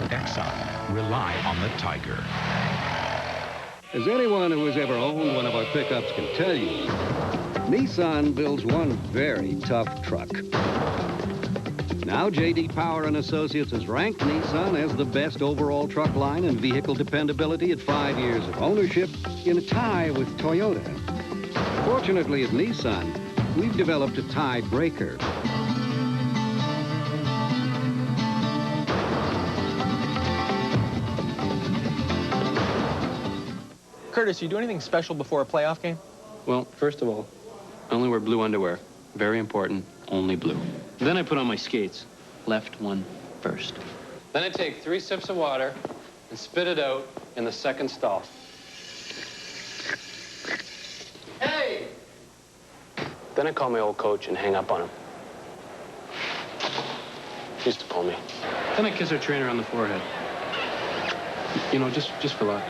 Exxon, rely on the Tiger. As anyone who has ever owned one of our pickups can tell you, Nissan builds one very tough truck. Now J.D. Power and Associates has ranked Nissan as the best overall truck line and vehicle dependability at 5 years of ownership in a tie with Toyota. Fortunately at Nissan, we've developed a tiebreaker. Curtis, you do anything special before a playoff game? Well, first of all, I only wear blue underwear. Very important, only blue. Then I put on my skates. Left one first. Then I take 3 sips of water and spit it out in the second stall. Hey! Then I call my old coach and hang up on him. He used to pull me. Then I kiss our trainer on the forehead. You know, just for luck.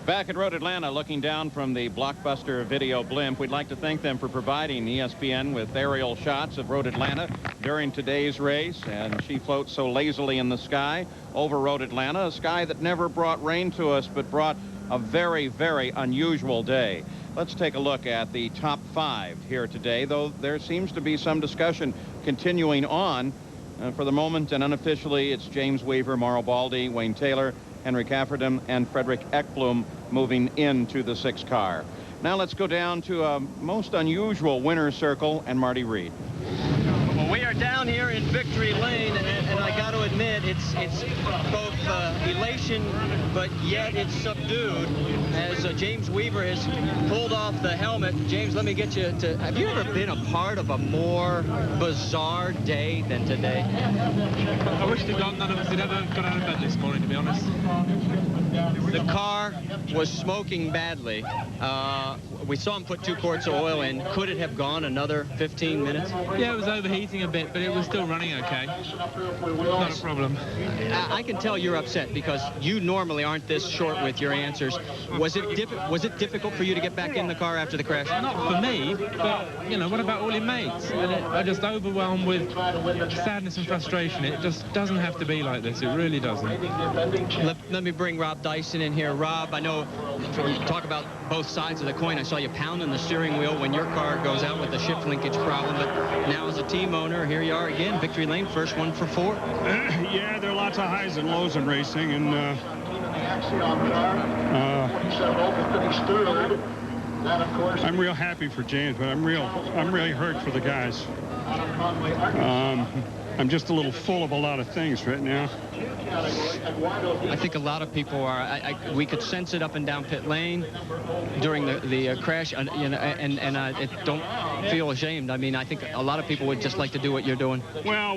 Back at Road Atlanta, looking down from the Blockbuster video blimp, we'd like to thank them for providing ESPN with aerial shots of Road Atlanta during today's race. And she floats so lazily in the sky over Road Atlanta, a sky that never brought rain to us, but brought a very, very unusual day. Let's take a look at the top 5 here today, though there seems to be some discussion continuing on. For the moment and unofficially, it's James Weaver, Mauro Baldi, Wayne Taylor, Henry Cafferdam, and Frederick Ekblom moving into the 6th car. Now let's go down to a most unusual winner's circle and Marty Reed. Well, we are down here in Victory Lane, and I got to admit, it's both elation, but yet it's subdued as James Weaver has pulled off the helmet. James, let me get you to, have you ever been a part of a more bizarre day than today? I wish to God none of us had ever got out of bed this morning, to be honest. The car was smoking badly. We saw him put 2 quarts of oil in. Could it have gone another 15 minutes? Yeah, it was overheating a bit, but it was still running okay. Not a problem. I can tell you're upset because you normally aren't this short with your answers. Was it difficult for you to get back in the car after the crash? Not for me, but, you know, what about all your mates? And I'm just overwhelmed with sadness and frustration. It just doesn't have to be like this. It really doesn't. Let me bring Rob Dyson in here. Rob, I know you talk about both sides of the coin. I saw you pounding the steering wheel when your car goes out with the shift linkage problem, but now as a team owner, here you are again, Victory Lane, first one for 4. Yeah, there are lots of highs and lows in racing, and I'm real happy for James, but I'm really hurt for the guys. I'm just a little full of a lot of things right now. I think a lot of people are. We could sense it up and down pit lane during the crash, and don't feel ashamed. I mean, I think a lot of people would just like to do what you're doing. Well,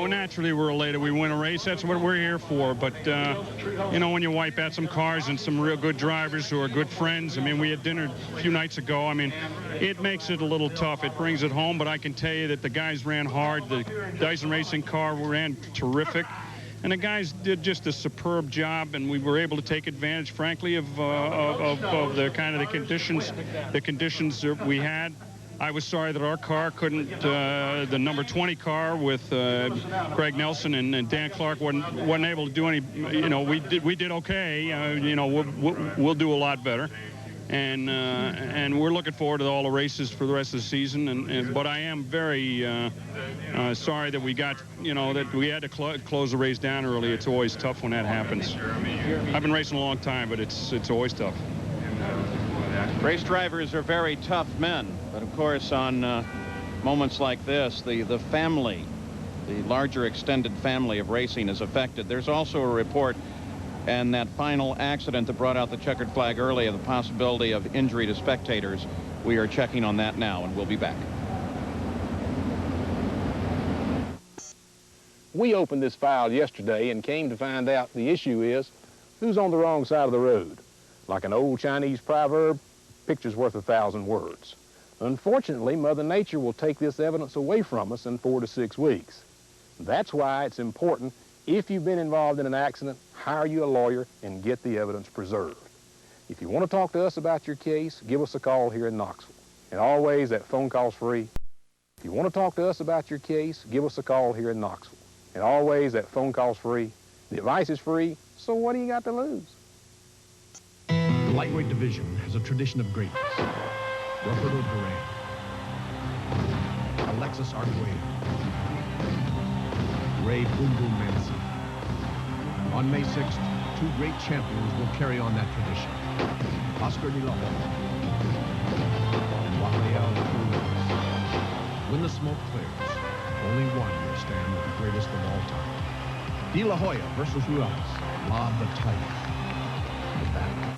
naturally we're elated. We win a race. That's what we're here for. But when you wipe out some cars and some real good drivers who are good friends. I mean, we had dinner a few nights ago. I mean, it makes it a little tough. It brings it home. But I can tell you that the guys ran hard. The Dyson racing car ran terrific. And the guys did just a superb job, and we were able to take advantage, frankly, of the kind of the conditions that we had. I was sorry that our car couldn't, the number 20 car with Craig Nelson and Dan Clark wasn't able to do any. We did okay. We'll do a lot better. And we're looking forward to all the races for the rest of the season. But I am very sorry that we got, that we had to close the race down early. It's always tough when that happens. I've been racing a long time, but it's always tough. Race drivers are very tough men, but of course on moments like this, the family, the larger extended family of racing is affected. There's also a report and that final accident that brought out the checkered flag early of the possibility of injury to spectators. We are checking on that now, and we'll be back. We opened this file yesterday and came to find out the issue is who's on the wrong side of the road. Like an old Chinese proverb, picture's worth 1,000 words. Unfortunately, Mother Nature will take this evidence away from us in 4 to 6 weeks. That's why it's important, if you've been involved in an accident, hire you a lawyer and get the evidence preserved. If you want to talk to us about your case, give us a call here in Knoxville. And always, that phone call's free. If you want to talk to us about your case, give us a call here in Knoxville. And always, that phone call's free. The advice is free, so what do you got to lose? The lightweight division has a tradition of greatness. Roberto Duran, Alexis Arguello, Ray Boom Boom Manson. On May 6th, 2 great champions will carry on that tradition. Oscar De La Hoya and Rafael Ruiz. When the smoke clears, only one will stand with the greatest of all time. De La Hoya versus Ruiz, Bob the Tiger. The battle.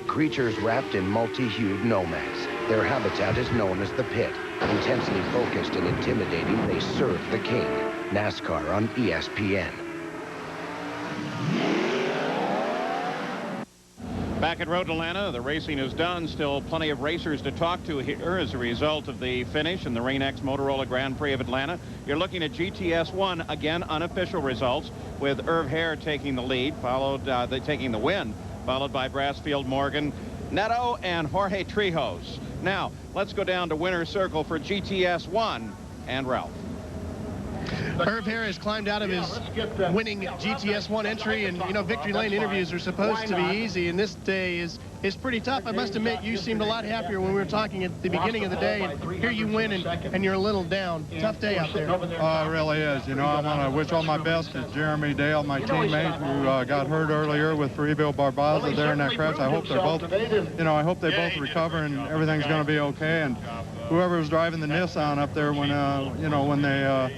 Creatures wrapped in multi-hued nomads. Their habitat is known as the pit. Intensely focused and intimidating, they serve the king. NASCAR on ESPN. Back at Road Atlanta, the racing is done. Still plenty of racers to talk to here as a result of the finish in the Rain-X Motorola Grand Prix of Atlanta. You're looking at GTS 1, again, unofficial results, with Irv Hair taking the lead, taking the win, followed by Brassfield, Morgan, Neto, and Jorge Trijos. Now, let's go down to winner's circle for GTS 1 and Ralph. Irv Hair has climbed out of his winning GTS 1 entry, and you know, victory lane interviews are supposed to be easy, and this day is pretty tough. I must admit, you seemed a lot happier when we were talking at the beginning of the day, and here you win, and you're a little down. Tough day out there. Oh, it really is. You know, I want to wish all my best to Jeremy Dale, my teammate, who got hurt earlier with Ferrari Barbaza there in that crash. I hope they're both, you know, I hope they both recover and everything's going to be okay. And whoever was driving the Nissan up there when, you know, when they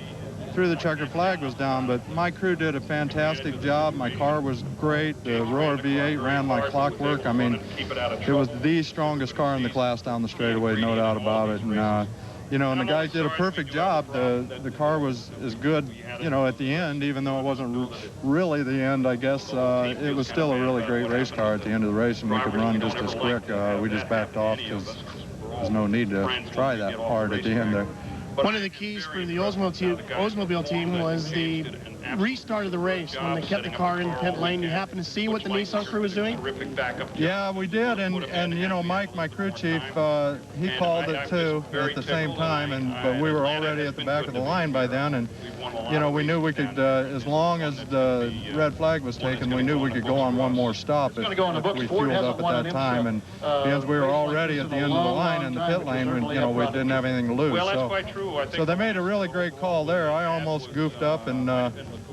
threw the checkered flag was down, but my crew did a fantastic job. My car was great. The Roar V8 ran like clockwork. I mean, it was the strongest car in the class down the straightaway, no doubt about it. And you know, and the guys did a perfect job. The car was as good, you know, at the end, even though it wasn't really the end, I guess. It was still a really great race car at the end of the race, and we could run just as quick. We just backed off because there's no need to try that hard at the end there. One of the keys for the Oldsmobile team was the restart of the race when they kept the car in the pit lane. You happen to see what the Nissan crew was doing? Yeah, we did, and you know, Mike, my crew chief, he called it too at the same time, but we were already at the back of the line by then, and you know, we knew we could, as long as the red flag was taken, we knew we could go on one more stop if we fueled up at that time, and because we were already at the end of the line in the pit lane, you know, we didn't have anything to lose. So they made a really great call there. I almost goofed up, and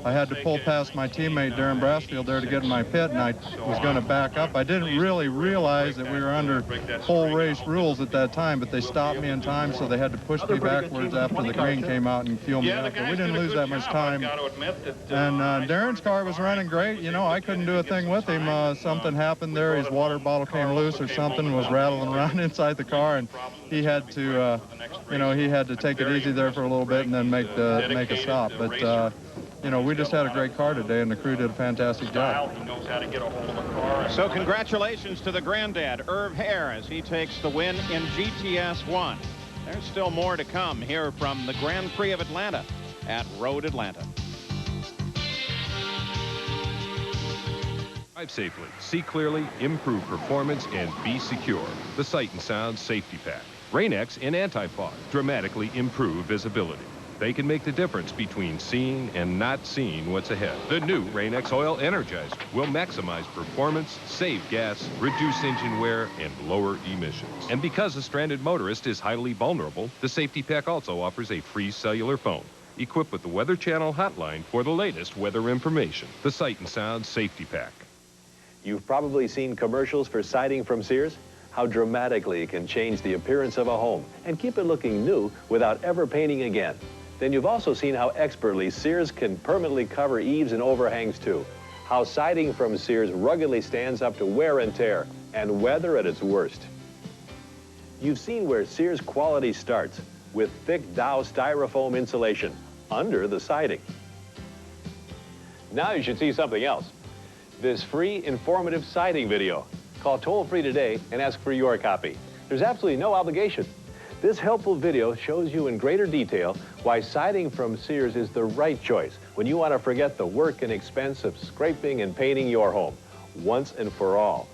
I had to pull past my teammate Hoerr and Brassfield there to get in my pit, and I was going to back up. I didn't really realize that we were under whole race rules at that time, but they stopped me in time, so they had to push me backwards after the green came out and fuel me up. But we didn't lose that much time. And Darren's car was running great. You know, I couldn't do a thing with him. Something happened there. His water bottle came loose or something, was rattling around inside the car, and he had to, you know, he had to take it easy there for a little bit and then make a stop. But you know, we just had a great car today, and the crew did a fantastic job. So congratulations to the granddad, Irv Hair, as he takes the win in GTS 1. There's still more to come here from the Grand Prix of Atlanta at Road Atlanta. Drive safely, see clearly, improve performance, and be secure. The Sight and Sound Safety Pack. Rain-X and anti-fog dramatically improve visibility. They can make the difference between seeing and not seeing what's ahead. The new Rain-X Oil Energizer will maximize performance, save gas, reduce engine wear, and lower emissions. And because a stranded motorist is highly vulnerable, the safety pack also offers a free cellular phone, equipped with the Weather Channel hotline for the latest weather information. The Sight and Sound Safety Pack. You've probably seen commercials for siding from Sears. How dramatically it can change the appearance of a home and keep it looking new without ever painting again. Then you've also seen how expertly Sears can permanently cover eaves and overhangs too. How siding from Sears ruggedly stands up to wear and tear and weather at its worst. You've seen where Sears quality starts with thick Dow styrofoam insulation under the siding. Now you should see something else. This free informative siding video. Call toll-free today and ask for your copy. There's absolutely no obligation. This helpful video shows you in greater detail why siding from Sears is the right choice when you want to forget the work and expense of scraping and painting your home once and for all.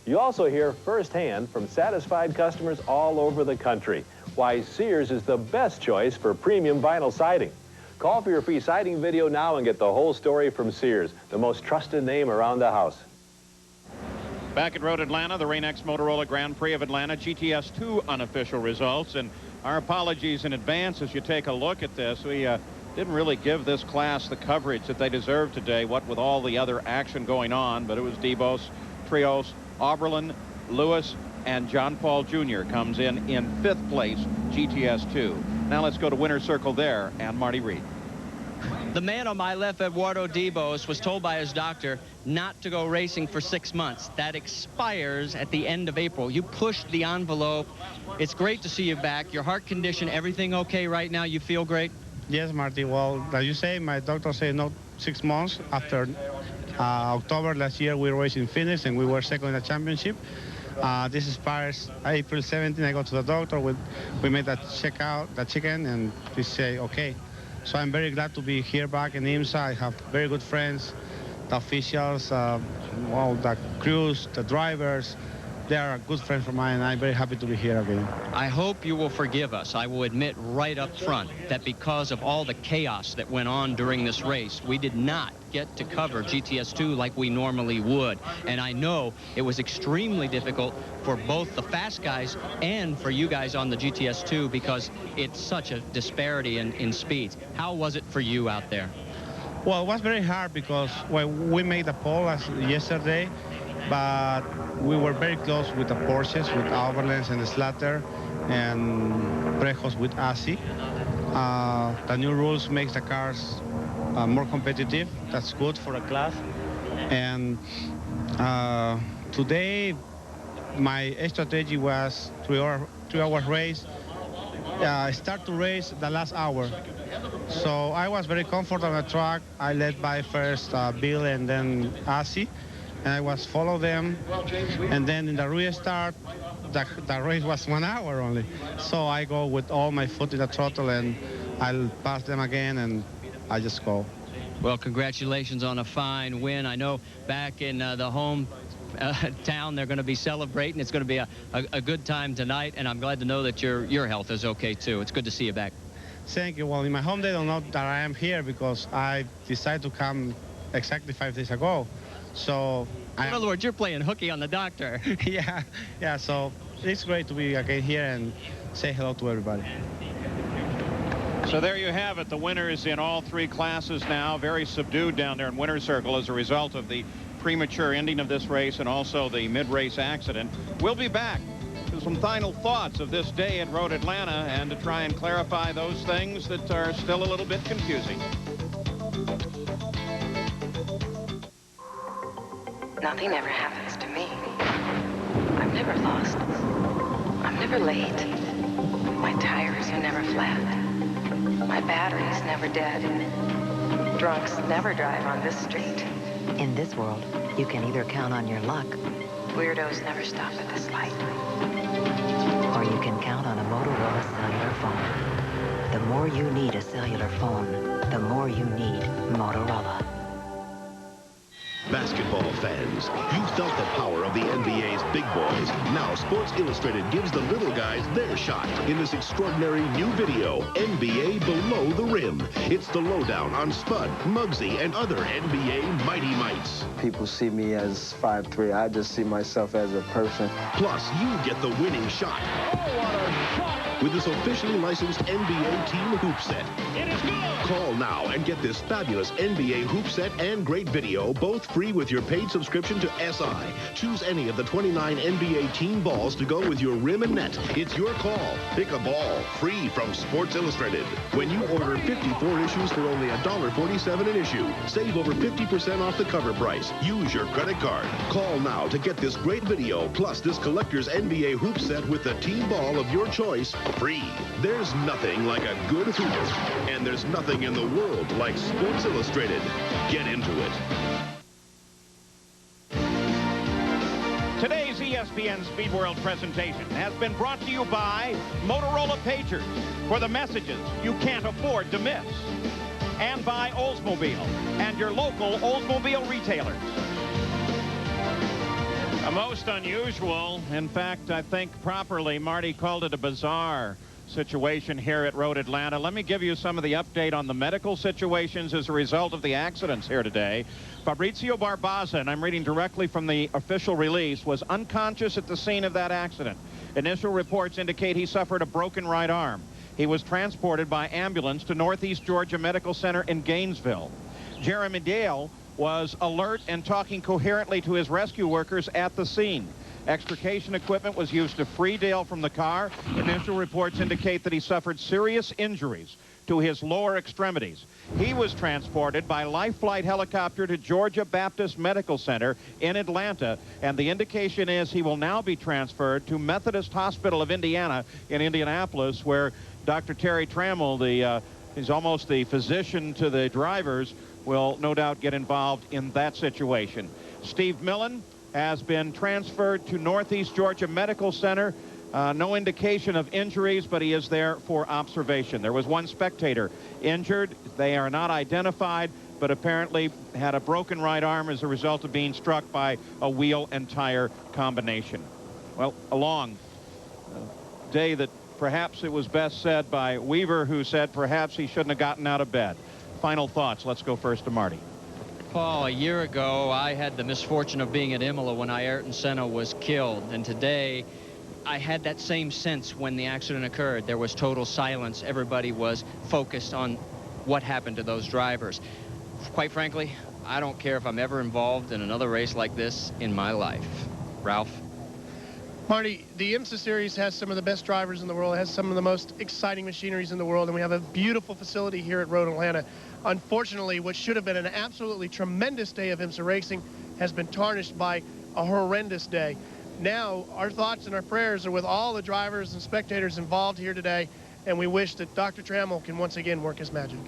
You also hear firsthand from satisfied customers all over the country why Sears is the best choice for premium vinyl siding. Call for your free siding video now and get the whole story from Sears, the most trusted name around the house. Back at Road Atlanta, the Rain-X Motorola Grand Prix of Atlanta, GTS2 unofficial results. And our apologies in advance as you take a look at this. We didn't really give this class the coverage that they deserve today, what with all the other action going on. But it was Debos, Trios, Oberlin, Lewis, and John Paul Jr. comes in 5th place, GTS2. Now let's go to winner's circle there, and Marty Reed. The man on my left, Eduardo Debos, was told by his doctor not to go racing for 6 months. That expires at the end of April. You pushed the envelope. It's great to see you back. Your heart condition, everything okay right now? You feel great? Yes, Marty. Well, as you say, my doctor said no 6 months. After October last year, we were racing Phoenix, and we were second in the championship. This expires April 17. I go to the doctor. We made that chicane, and we say, okay. So I'm very glad to be here back in IMSA. I have very good friends, the officials, well, the crews, the drivers. They are good friends of mine, and I'm very happy to be here again. I hope you will forgive us. I will admit right up front that because of all the chaos that went on during this race, we did not get to cover GTS2 like we normally would. And I know it was extremely difficult for both the fast guys and for you guys on the GTS2 because it's such a disparity in speeds. How was it for you out there? Well, it was very hard because we made the pole yesterday, but we were very close with the Porsches, with Overlands and the Slater, and Brejos with ASI. The new rules makes the cars more competitive. That's good for a class. And today, my strategy was 3 hour race. Start to race the last hour. So I was very comfortable on the track. I led by first Bill and then ASI. And I was follow them, and then in the restart, the race was 1 hour only. So I go with all my foot in the throttle, and I'll pass them again, and I just go. Well, congratulations on a fine win. I know back in the home town they're going to be celebrating. It's going to be a good time tonight, and I'm glad to know that your health is okay too. It's good to see you back. Thank you. Well, in my home they don't know that I am here because I decided to come exactly 5 days ago. So in other words, you're playing hooky on the doctor. yeah, so it's great to be again here and say hello to everybody. So there you have it. The winners in all 3 classes now. Very subdued down there in winner's circle as a result of the premature ending of this race and also the mid-race accident. We'll be back to some final thoughts of this day at Road Atlanta and to try and clarify those things that are still a little bit confusing. Nothing ever happens to me. I'm never lost. I'm never late. My tires are never flat. My battery's never dead. Drunks never drive on this street. In this world, you can either count on your luck. Weirdos never stop at this light. Or you can count on a Motorola cellular phone. The more you need a cellular phone, the more you need Motorola. Basketball fans, you felt the power of the NBA's big boys. Now Sports Illustrated gives the little guys their shot in this extraordinary new video, NBA Below the Rim. It's the lowdown on Spud, Muggsy, and other NBA mighty mites. People see me as 5'3". I just see myself as a person. Plus, you get the winning shot. Oh, what a shot! With this officially licensed NBA team hoop set. It is good! Call now and get this fabulous NBA hoop set and great video, both free with your paid subscription to SI. Choose any of the 29 NBA team balls to go with your rim and net. It's your call. Pick a ball, free from Sports Illustrated. When you order 54 issues for only $1.47 an issue, save over 50% off the cover price. Use your credit card. Call now to get this great video, plus this collector's NBA hoop set with the team ball of your choice, free. There's nothing like a good hoop, and there's nothing in the world like Sports Illustrated. Get into it. Today's ESPN Speed World presentation has been brought to you by Motorola Pagers for the messages you can't afford to miss, and by Oldsmobile and your local Oldsmobile retailers. A most unusual, in fact, I think properly, Marty called it a bizarre situation here at Road Atlanta. Let me give you some of the update on the medical situations as a result of the accidents here today. Fabrizio Barbaza, and I'm reading directly from the official release, was unconscious at the scene of that accident. Initial reports indicate he suffered a broken right arm. He was transported by ambulance to Northeast Georgia Medical Center in Gainesville. Jeremy Dale was alert and talking coherently to his rescue workers at the scene. Extrication equipment was used to free Dale from the car. Initial reports indicate that he suffered serious injuries to his lower extremities. He was transported by life flight helicopter to Georgia Baptist Medical Center in Atlanta, and the indication is he will now be transferred to Methodist Hospital of Indiana in Indianapolis, where Dr. Terry Trammell, he's almost the physician to the drivers, will no doubt get involved in that situation. Steve Millen has been transferred to Northeast Georgia Medical Center. No indication of injuries, but he is there for observation. There was one spectator injured. They are not identified, but apparently had a broken right arm as a result of being struck by a wheel and tire combination. Well, a long day that perhaps it was best said by Weaver, who said perhaps he shouldn't have gotten out of bed. Final thoughts. Let's go first to Marty. Paul, a year ago, I had the misfortune of being at Imola when Ayrton Senna was killed. And today, I had that same sense when the accident occurred. There was total silence. Everybody was focused on what happened to those drivers. Quite frankly, I don't care if I'm ever involved in another race like this in my life. Ralph? Marty, the IMSA series has some of the best drivers in the world. It has some of the most exciting machineries in the world, and we have a beautiful facility here at Road Atlanta. Unfortunately, what should have been an absolutely tremendous day of IMSA racing has been tarnished by a horrendous day. Now, our thoughts and our prayers are with all the drivers and spectators involved here today, and we wish that Dr. Trammell can once again work his magic.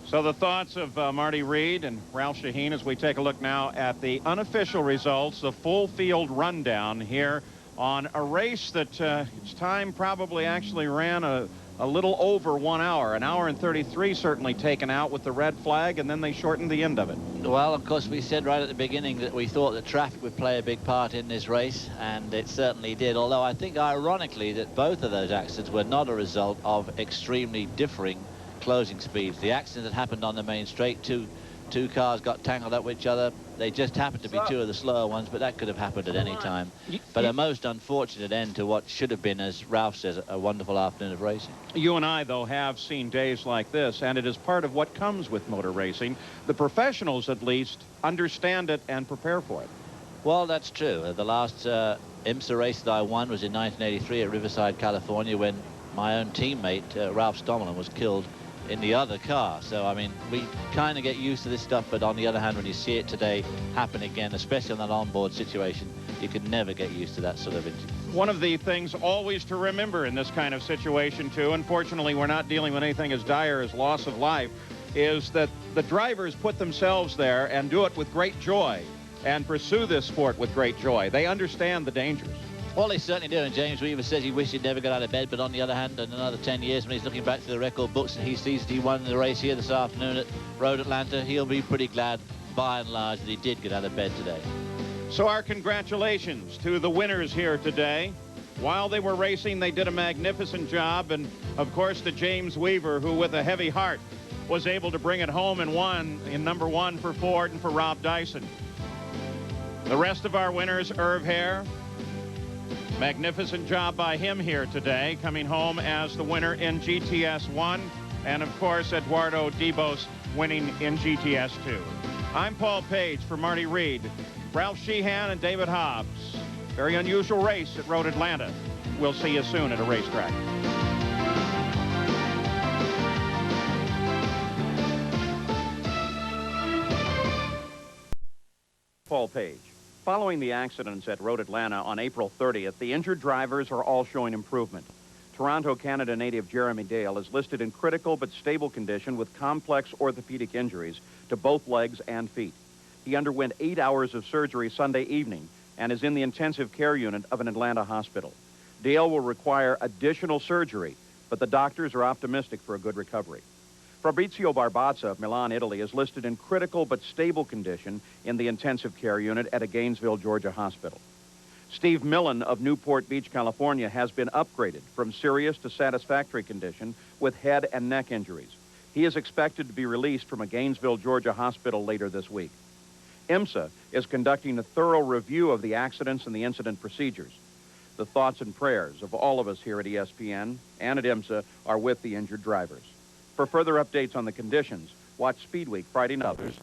So the thoughts of Marty Reed and Ralph Shaheen as we take a look now at the unofficial results, the full field rundown here on a race that its time probably actually ran a little over 1 hour. An hour and 33 certainly taken out with the red flag, and then they shortened the end of it. Well, of course, we said right at the beginning that we thought that traffic would play a big part in this race, and it certainly did, although I think ironically that both of those accidents were not a result of extremely differing closing speeds. The accident that happened on the main straight, two cars got tangled up with each other. They just happened to be two of the slower ones, but that could have happened at any time. But a most unfortunate end to what should have been, as Ralph says, a wonderful afternoon of racing. You and I, though, have seen days like this, and it is part of what comes with motor racing. The professionals, at least, understand it and prepare for it. Well, that's true. The last IMSA race that I won was in 1983 at Riverside, California, when my own teammate, Ralph Stommelen, was killed in the other car. So, I mean, we kind of get used to this stuff, but on the other hand, when you see it today happen again, especially on that onboard situation, you could never get used to that sort of incident. One of the things always to remember in this kind of situation, too, unfortunately, we're not dealing with anything as dire as loss of life, is that the drivers put themselves there and do it with great joy and pursue this sport with great joy. They understand the dangers. Well, they certainly do, and James Weaver says he wished he'd never got out of bed, but on the other hand, in another 10 years, when he's looking back to the record books and he sees that he won the race here this afternoon at Road Atlanta, he'll be pretty glad, by and large, that he did get out of bed today. So our congratulations to the winners here today. While they were racing, they did a magnificent job, and, of course, to James Weaver, who, with a heavy heart, was able to bring it home and won in #1 for Ford and for Rob Dyson. The rest of our winners, Irv Hair, magnificent job by him here today, coming home as the winner in GTS 1, and of course Eduardo Dibos winning in GTS 2. I'm Paul Page for Marty Reed, Ralph Sheehan, and David Hobbs. Very unusual race at Road Atlanta. We'll see you soon at a racetrack. Paul Page. Following the accidents at Road Atlanta on April 30th, the injured drivers are all showing improvement. Toronto, Canada native Jeremy Dale is listed in critical but stable condition with complex orthopedic injuries to both legs and feet. He underwent 8 hours of surgery Sunday evening and is in the intensive care unit of an Atlanta hospital. Dale will require additional surgery, but the doctors are optimistic for a good recovery. Fabrizio Barbazza of Milan, Italy, is listed in critical but stable condition in the intensive care unit at a Gainesville, Georgia hospital. Steve Millen of Newport Beach, California, has been upgraded from serious to satisfactory condition with head and neck injuries. He is expected to be released from a Gainesville, Georgia hospital later this week. IMSA is conducting a thorough review of the accidents and the incident procedures. The thoughts and prayers of all of us here at ESPN and at IMSA are with the injured drivers. For further updates on the conditions, watch Speed Week Friday night.